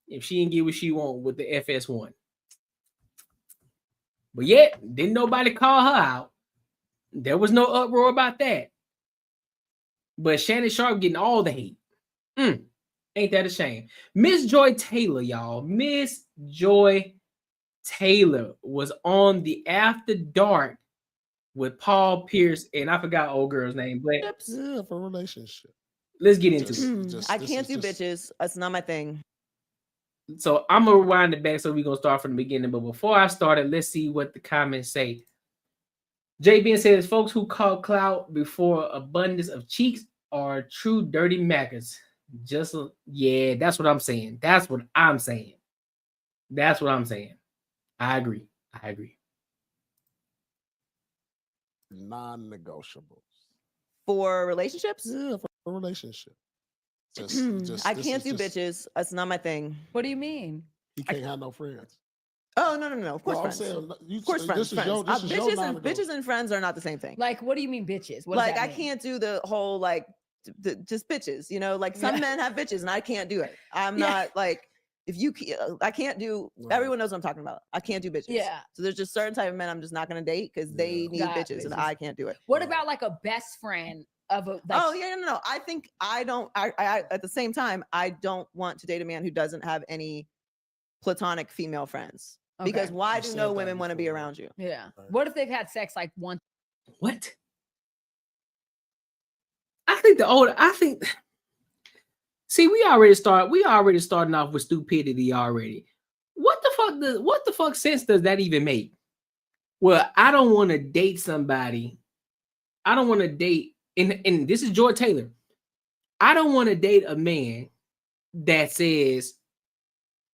if she didn't get what she want with the FS1. But yet, didn't nobody call her out. There was no uproar about that. But Shannon Sharp getting all the hate. Ain't that a shame? Miss Joy Taylor, y'all. Miss Joy Taylor was on the After Dark with Paul Pierce, and I forgot old girl's name. But yeah, for relationship. Let's get into it. I can't do bitches. That's not my thing. So I'm gonna rewind it back. So we're gonna start from the beginning. But before I started, let's see what the comments say. JBN says, folks who call clout before abundance of cheeks are true dirty Maccas. Just yeah, that's what I'm saying. That's what I'm saying. That's what I'm saying. I agree. I agree. Non-negotiables for relationships. Yeah, for relationship. I can't do bitches. That's not my thing. What do you mean? He can't have no friends. Oh no. Of course, No, friends. I'm saying, Of course, friends. Bitches and friends are not the same thing. Like, what do you mean, bitches? What Like, I can't do the whole like just bitches. You know, like some men have bitches, and I can't do it. I'm not like if you. I can't do. Everyone knows what I'm talking about. I can't do bitches. Yeah. So there's just certain type of men I'm just not gonna date because they need bitches, and I can't do it. What about like a best friend of a? Like, Oh yeah, no. I think I don't. I at the same time, I don't want to date a man who doesn't have any platonic female friends. Okay. Because why do no women want to be around you? Yeah. What if they've had sex like once? What? I think see, we already starting off with stupidity already. What the fuck sense does that even make? Well, I don't want to date somebody. I don't want to date, and this is Joy Taylor. I don't want to date a man that says,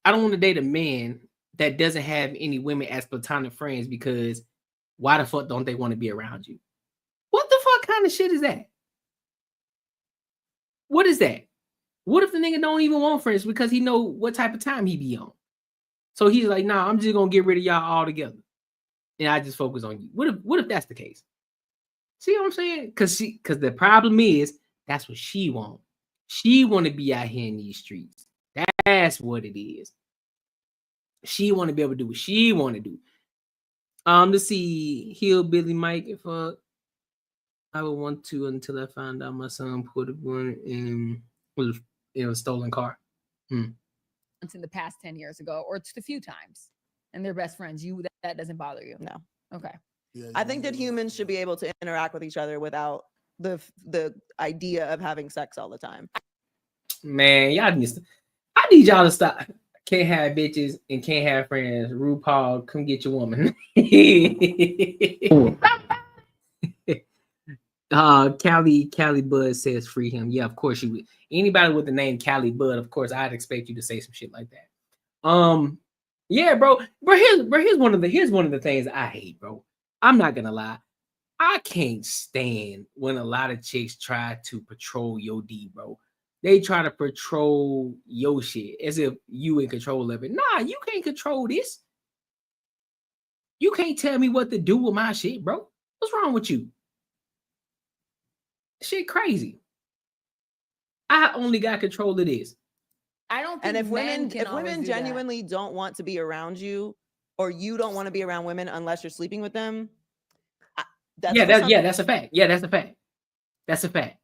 I don't want to date a man that doesn't have any women as platonic friends because why the fuck don't they want to be around you? What the fuck kind of shit is that? What is that? What if the nigga don't even want friends because he know what type of time he be on? So he's like, nah, I'm just gonna get rid of y'all altogether. And I just focus on you. What if that's the case? See what I'm saying? Because the problem is that's what she want. She want to be out here in these streets. That's what it is. She want to be able to do what she want to do. Let's see, Hillbilly Mike. If I would want to until I found out my son put a gun in a stolen car. Once in the past 10 years ago, or just a few times, and they're best friends. That doesn't bother you? No. Okay. I think that humans should be able to interact with each other without the idea of having sex all the time. Man, I need y'all to stop. Can't have bitches and can't have friends. RuPaul, come get your woman. Callie Bud says free him. Yeah, of course you would. Anybody with the name Callie Bud, of course, I'd expect you to say some shit like that. Yeah, bro. Here's one of the things I hate, bro. I'm not gonna lie. I can't stand when a lot of chicks try to patrol your D, bro. They try to patrol your shit as if you in control of it. Nah, you can't control this. You can't tell me what to do with my shit, bro. What's wrong with you? Shit crazy. I only got control of this. I don't think and if women do genuinely don't want to be around you, or you don't want to be around women unless you're sleeping with them, that's a fact. Yeah, that's a fact. That's a fact.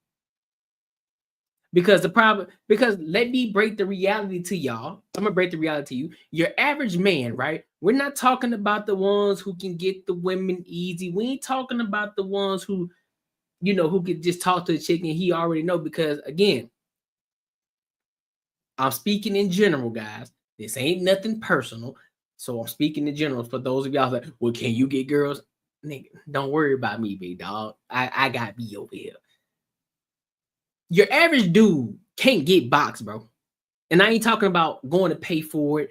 Because let me break the reality to y'all. I'm gonna break the reality to you. Your average man, right? We're not talking about the ones who can get the women easy. We ain't talking about the ones who, who could just talk to a chick and he already know. Because again, I'm speaking in general, guys. This ain't nothing personal. So I'm speaking in general for those of y'all that, well, can you get girls? Nigga, don't worry about me, big dog. I got me over here. Your average dude can't get boxed, bro. And I ain't talking about going to pay for it.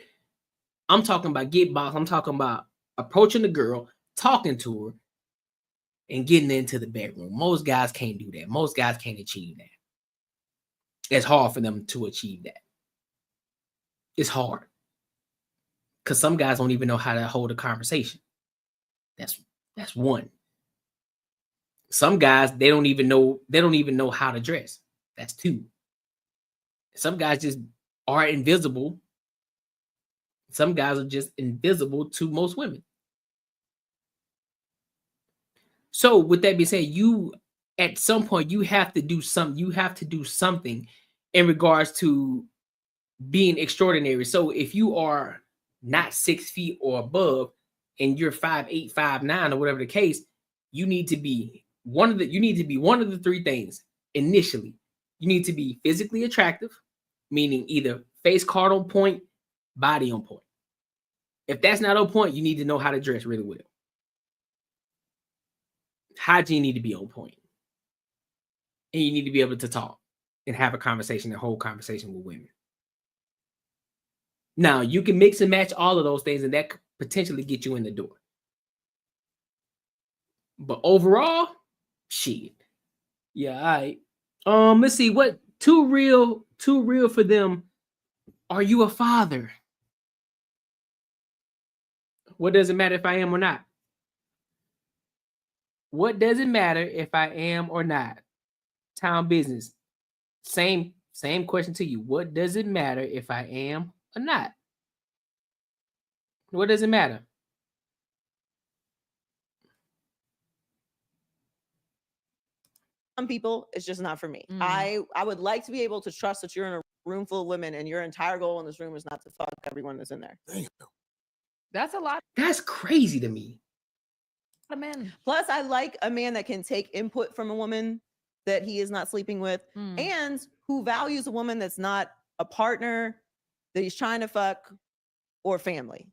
I'm talking about get boxed. I'm talking about approaching the girl, talking to her, and getting into the bedroom. Most guys can't do that. Most guys can't achieve that. It's hard for them to achieve that. It's hard. Because some guys don't even know how to hold a conversation. That's one. Some guys, they don't even know how to dress. That's two. Some guys just are invisible. Some guys are just invisible to most women. So with that being said, you at some point you have to do something. You have to do something in regards to being extraordinary. So if you are not 6 feet or above and you're 5'8", 5'9", or whatever the case, you need to be one of the three things initially. You need to be physically attractive, meaning either face card on point, body on point. If that's not on point, you need to know how to dress really well. Hygiene need to be on point. And you need to be able to talk and have a conversation, a whole conversation with women. Now, you can mix and match all of those things, and that could potentially get you in the door. But overall, shit. Yeah, all right. Let's see what too real for them. Are you a father? What does it matter if I am or not? What does it matter if I am or not? Town business. Same question to you. What does it matter if I am or not? What does it matter? Some people, it's just not for me. I would like to be able to trust that you're in a room full of women and your entire goal in this room is not to fuck everyone that's in there. That's a lot. That's crazy to me. Men. Plus, I like a man that can take input from a woman that he is not sleeping with and who values a woman that's not a partner that he's trying to fuck or family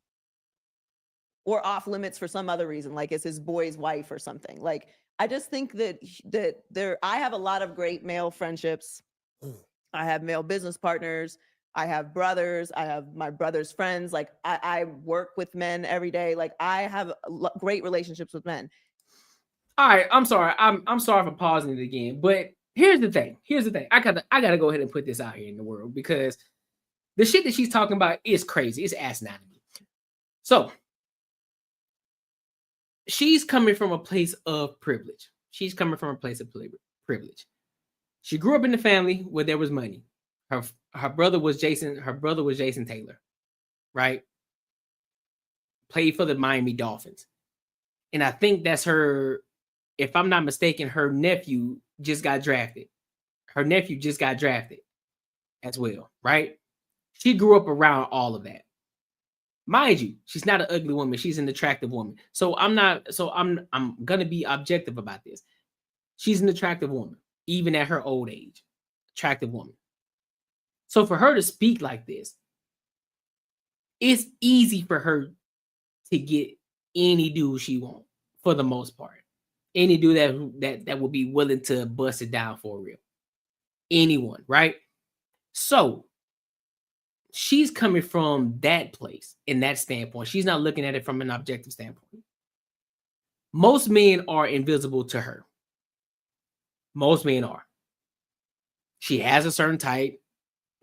or off limits for some other reason, like it's his boy's wife or something. Like, I just think that I have a lot of great male friendships. I have male business partners. I have brothers. I have my brother's friends. Like I work with men every day. Like I have great relationships with men. All right, I'm sorry. I'm sorry for pausing it again, but here's the thing. I gotta go ahead and put this out here in the world because the shit that she's talking about is crazy. It's asinine to me. So she's coming from a place of privilege. She grew up in a family where there was money. Her brother was Jason Taylor, right? Played for the Miami Dolphins. And I think that's her, if I'm not mistaken, her nephew just got drafted. As well, right? She grew up around all of that. Mind you, she's not an ugly woman. She's an attractive woman. I'm gonna be objective about this. She's an attractive woman, even at her old age. Attractive woman. So for her to speak like this, it's easy for her to get any dude she wants, for the most part. Any dude that will be willing to bust it down for real. Anyone, right? So she's coming from that place, in that standpoint. She's not looking at it from an objective standpoint. Most men are invisible to her. Most men are. She has a certain type.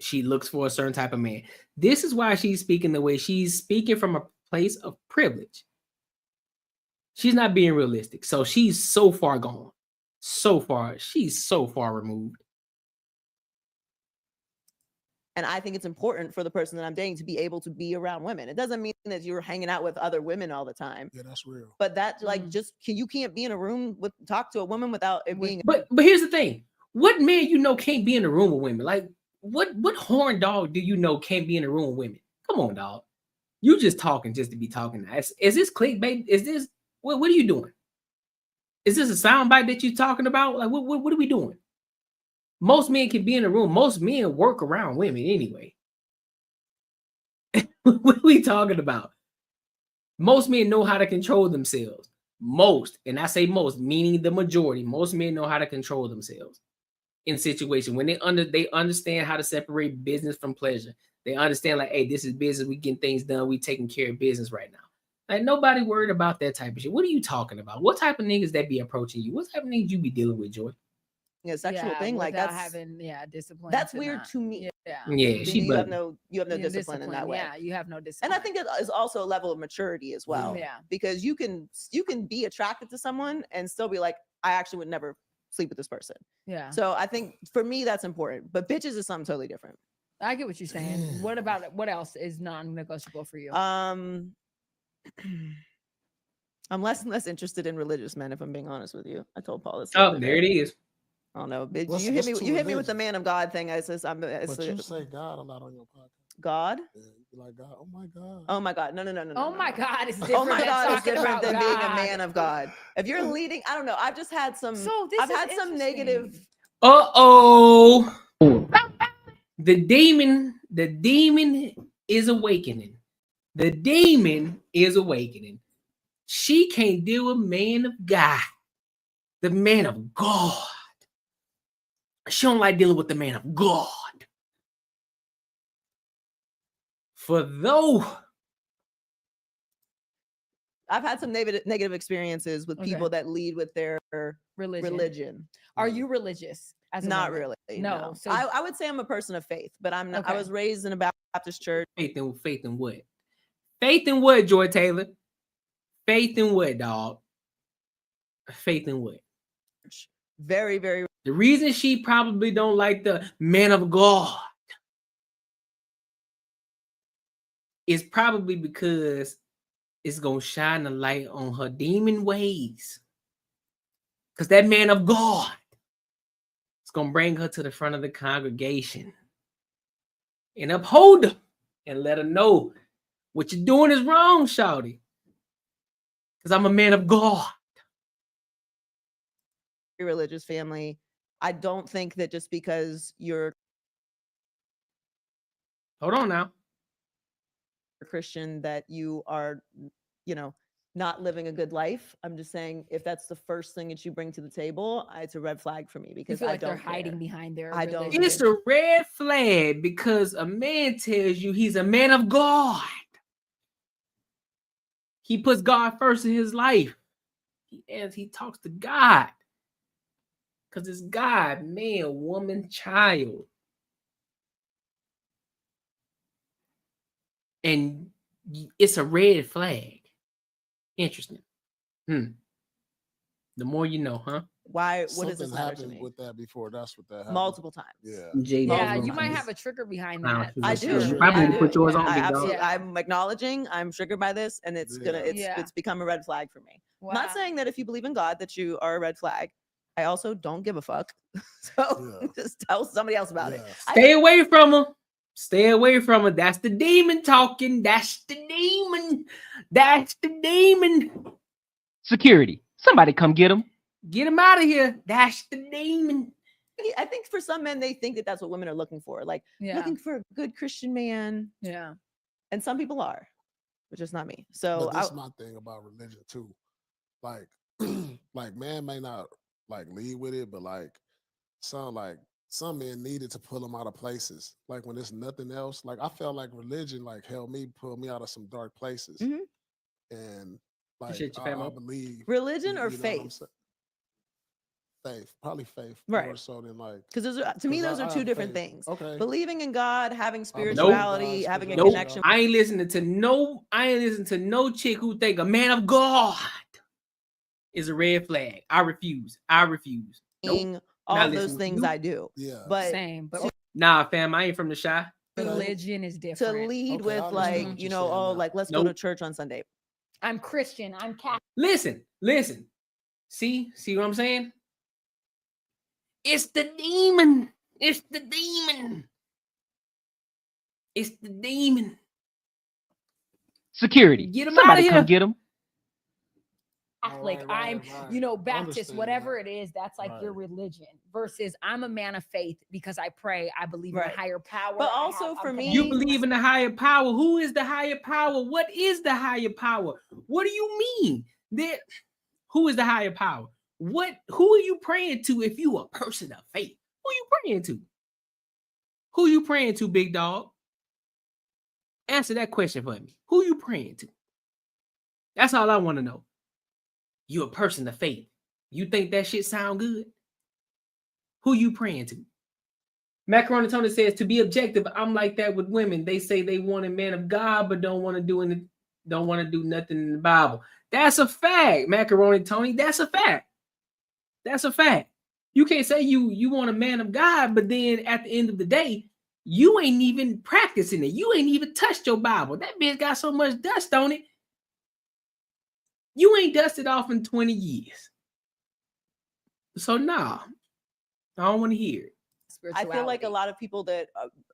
She looks for a certain type of man. This is why she's speaking the way she's speaking, from a place of privilege. She's not being realistic. So she's so far gone. She's so far removed. And I think it's important for the person that I'm dating to be able to be around women. It doesn't mean that you're hanging out with other women all the time. Yeah, that's real. But that, like, you can't be in a room talk to a woman without it being. But here's the thing: What man you know can't be in a room with women? Like, what horn dog do you know can't be in a room with women? Come on, dog. You just talking just to be talking. Is this clickbait? Is this what are you doing? Is this a soundbite that you're talking about? Like, what are we doing? Most men can be in a room. Most men work around women anyway. What are we talking about? Most men know how to control themselves. Most, and I say most, meaning the majority. Most men know how to control themselves in situations when they understand how to separate business from pleasure. They understand, like, hey, this is business. We getting things done. We taking care of business right now. Like, nobody worried about that type of shit. What are you talking about? What type of niggas that be approaching you? What type of niggas you be dealing with, Joy? Yeah, sexual thing like without that's having discipline. that's to weird not- to me. Yeah, Yeah, she you have bugging. no discipline in that way. Yeah, you have no discipline. And I think it is also a level of maturity as well. Yeah. Because you can be attracted to someone and still be like, I actually would never sleep with this person. Yeah. So I think for me that's important. But bitches is something totally different. I get what you're saying. What about it? What else is non-negotiable for you? I'm less and less interested in religious men, if I'm being honest with you. I told Paul this. the Oh, other there it day. is. I don't know. Bitch, What's- you hit me. what's You too hit me with the religious? man of God thing. I says I'm. But you say God a lot on your podcast. God. Yeah, you be like God. Oh my God. Oh my God. No. Oh my God, it's different. Oh my than God, it's talking different about than being a God. man of God. If you're leading, I don't know. I've just had some. So this I've is had some negative. Uh-oh. The demon is awakening. The demon is awakening. She can't deal with man of God. The man of God. She don't like dealing with the man of God. For though I've had some negative experiences with people that lead with their religion. Are you religious? As a Not woman? really. No. So I would say I'm a person of faith, but I'm not. I Okay. was raised in a Baptist church. faith in what? Faith in what, Joy Taylor? Faith in what, dog? Faith in what? Very, very. The reason she probably don't like the man of God is probably because it's gonna shine a light on her demon ways. Because that man of God is gonna bring her to the front of the congregation and uphold her and let her know what you're doing is wrong, shawty. Because I'm a man of God. Religious family. I don't think that just because you're Hold on now. a Christian that you are, not living a good life. I'm just saying if that's the first thing that you bring to the table, it's a red flag for me you because feel I like don't they're hiding care. behind their I don't. religion. It's a red flag because a man tells you he's a man of God. He puts God first in his life. He talks to God. Because it's God, man, woman, child. And it's a red flag. Interesting. The more you know, huh? Why? What does Something this matter to happened me? with that before. That's what that happened. Multiple times. Yeah. Yeah, you might have a trigger behind that. I for do. sure. Probably I need to put yours on, I big dog. absolutely. Yeah. I'm acknowledging. I'm triggered by this, and it's become a red flag for me. I'm not saying that if you believe in God that you are a red flag. I also don't give a fuck. So just tell somebody else about it. Stay away from him. Stay away from her. That's the demon talking. That's the demon. That's the demon. Security. Somebody come get him. Get him out of here. That's the demon. I think for some men, they think that that's what women are looking for. Like looking for a good Christian man. Yeah. And some people are, but just not me. So But this is my thing about religion too. Like, like man may not like lead with it, but like some men needed to pull them out of places. Like when there's nothing else. Like I felt like religion like helped me pull me out of some dark places. And like Appreciate you, I famo. believe religion or you know what I'm faith? saying? Faith, probably faith, Right. more so than like Because to me, those I are two have different faith. things. Okay. Believing in God, having Nope. spirituality, having a Nope. connection. I ain't listening to no chick who think a man of God is a red flag. I refuse. Nope. All Not of those listening to things you. I do. Yeah. But Same, but Nah, fam, I ain't from the shy. religion is different. to lead Okay, I with understand like, what you're saying now. like let's go to Nope. church on Sunday. I'm Christian. I'm Catholic. Listen. See what I'm saying? It's the demon. It's the demon. It's the demon. Security. Get him Somebody out of come here. get him. Catholic, I'm, Baptist, whatever it is, that's like your religion versus I'm a man of faith because I pray, I believe in a higher power. But also for me, You believe in the higher power. Who is the higher power? What is the higher power? What do you mean? Who is the higher power? Who are you praying to if you a person of faith? Who are you praying to? Who you praying to, big dog? Answer that question for me. Who you praying to? That's all I want to know. You a person of faith. You think that shit sound good? Who you praying to? Macaroni Tony says, to be objective, I'm like that with women. They say they want a man of God, but don't want to do nothing in the Bible. That's a fact, Macaroni Tony. That's a fact. That's a fact. You can't say you want a man of God, but then at the end of the day, you ain't even practicing it. You ain't even touched your Bible. That bitch got so much dust on it. You ain't dusted off in 20 years. So nah, I don't want to hear it. I feel like a lot of people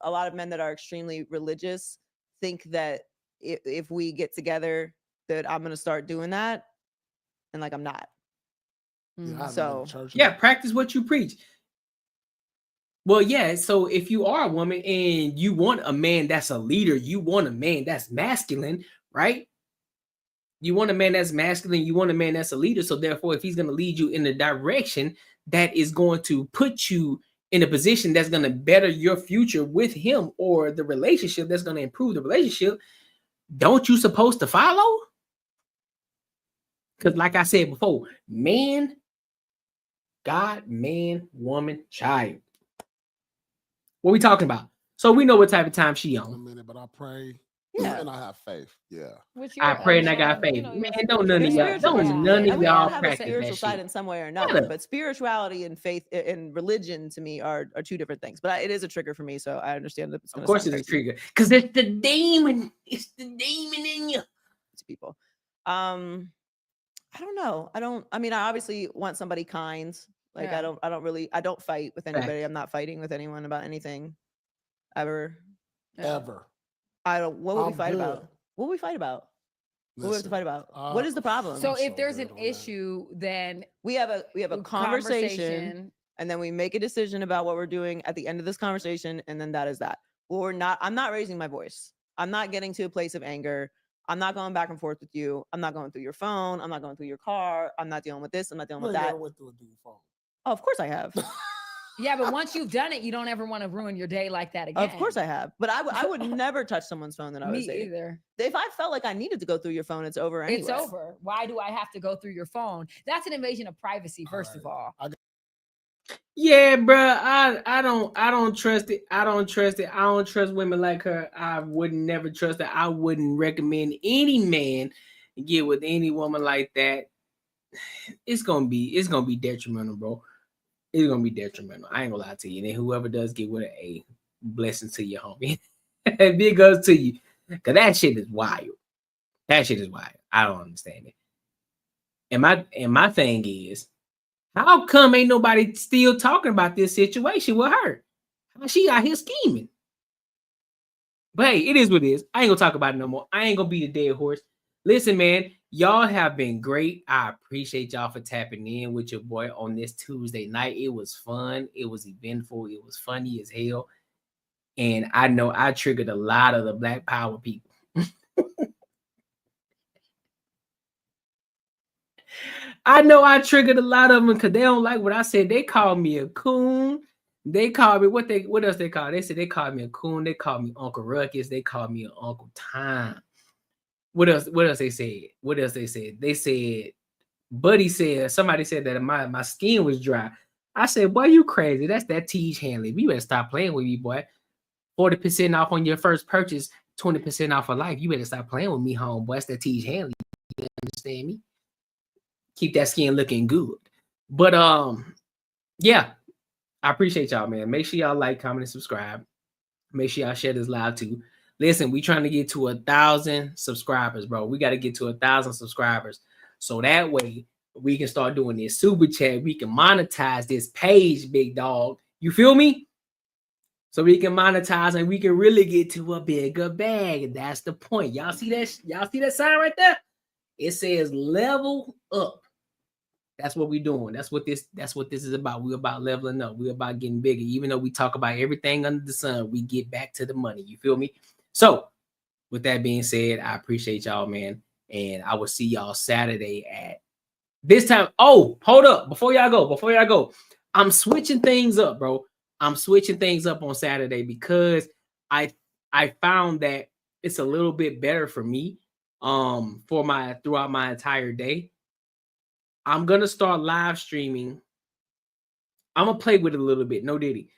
a lot of men that are extremely religious think that if we get together that I'm going to start doing that. And like, I'm not. Yeah, practice what you preach. Well, yeah. So if you are a woman and you want a man that's a leader, you want a man that's masculine, right? You want a man that's masculine. You want a man that's a leader. So therefore, if he's going to lead you in a direction that is going to put you in a position that's going to better your future with him or the relationship that's going to improve the relationship, don't you supposed to follow? Because like I said before, man, God, man, woman, child. What we talking about? So we know what type of time she on. But I pray. Yeah. And I have faith. Yeah. I pray and I got faith. Man, don't none of y'all have a practice spiritual that side shit. in some way or another, but spirituality and faith and religion to me are two different things. But it is a trigger for me, so I understand that. Of course, it's a trigger because it's the demon. It's the demon in you. To people, I don't know. I mean, I obviously want somebody kind. Like I don't fight with anybody. I'm not fighting with anyone about anything, ever. What would we fight about? What would we fight about? What do we have to fight about? What is the problem? So if there's an issue, then we have a conversation and then we make a decision about what we're doing at the end of this conversation, and then that is that. I'm not raising my voice. I'm not getting to a place of anger. I'm not going back and forth with you. I'm not going through your phone. I'm not going through your car. I'm not dealing with this. I'm not dealing with that. Oh, of course I have. Yeah, but once you've done it, you don't ever want to ruin your day like that again. Of course I have. But I would never touch someone's phone that I was Me either. If I felt like I needed to go through your phone, it's over anyway. It's over. Why do I have to go through your phone? That's an invasion of privacy, first of all. Yeah, bro. I don't trust it. I don't trust it. I don't trust women like her. I would never trust her. I wouldn't recommend any man get with any woman like that. It's gonna be detrimental, bro. It's gonna be detrimental. I ain't gonna lie to you. And then whoever does get with a blessing to you, homie. Big ups to you. Cause that shit is wild. That shit is wild. I don't understand it. And my thing is, how come ain't nobody still talking about this situation with her? She out here scheming. But hey, it is what it is. I ain't gonna talk about it no more. I ain't gonna be the dead horse. Listen, man, y'all have been great. I appreciate y'all for tapping in with your boy on this Tuesday night. It was fun. It was eventful. It was funny as hell. And I know I triggered a lot of the Black Power people. I know I triggered a lot of them because they don't like what I said. They called me a coon. They called me what else they called? They said they called me a coon. They called me Uncle Ruckus. They called me Uncle Time. What else they said? What else they said? They said, Buddy said, somebody said that my skin was dry. I said, boy, you crazy. That's that Teej Hanley. You better stop playing with me, boy. 40% off on your first purchase, 20% off for life. You better stop playing with me, homeboy. That's that Teej Hanley. You understand me? Keep that skin looking good. But yeah, I appreciate y'all, man. Make sure y'all like, comment, and subscribe. Make sure y'all share this live too. Listen, we trying to get to 1,000 subscribers, bro. We got to get to 1,000 subscribers. So that way We can start doing this super chat. We can monetize this page, big dog. You feel me? So we can monetize and we can really get to a bigger bag. That's the point. Y'all see that? Y'all see that sign right there? It says level up. That's what we're doing. That's what this is about. We're about leveling up. We're about getting bigger. Even though we talk about everything under the sun, we get back to the money. You feel me? So with that being said, I appreciate y'all, man. And I will see y'all Saturday at this time. Oh, hold up. Before y'all go, I'm switching things up, bro. I'm switching things up on Saturday because I found that it's a little bit better for me throughout my entire day. I'm gonna start live streaming. I'm gonna play with it a little bit. No diddy.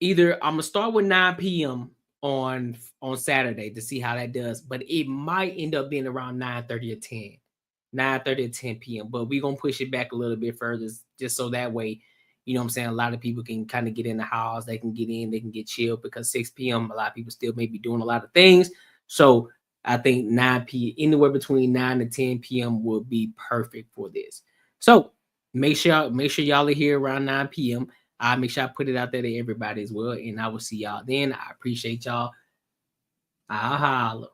Either I'm gonna start with 9 p.m. on Saturday to see how that does, but it might end up being around 9:30 or 10. 9:30 or 10 p.m. But we're gonna push it back a little bit further just so that way, you know what I'm saying, a lot of people can kind of get in the house, they can get in, they can get chilled, because 6 p.m. a lot of people still may be doing a lot of things. So I think 9 p.m. anywhere between 9 and 10 p.m. will be perfect for this. So make sure y'all are here around 9 p.m. I'll make sure I put it out there to everybody as well. And I will see y'all then. I appreciate y'all. I'll holla.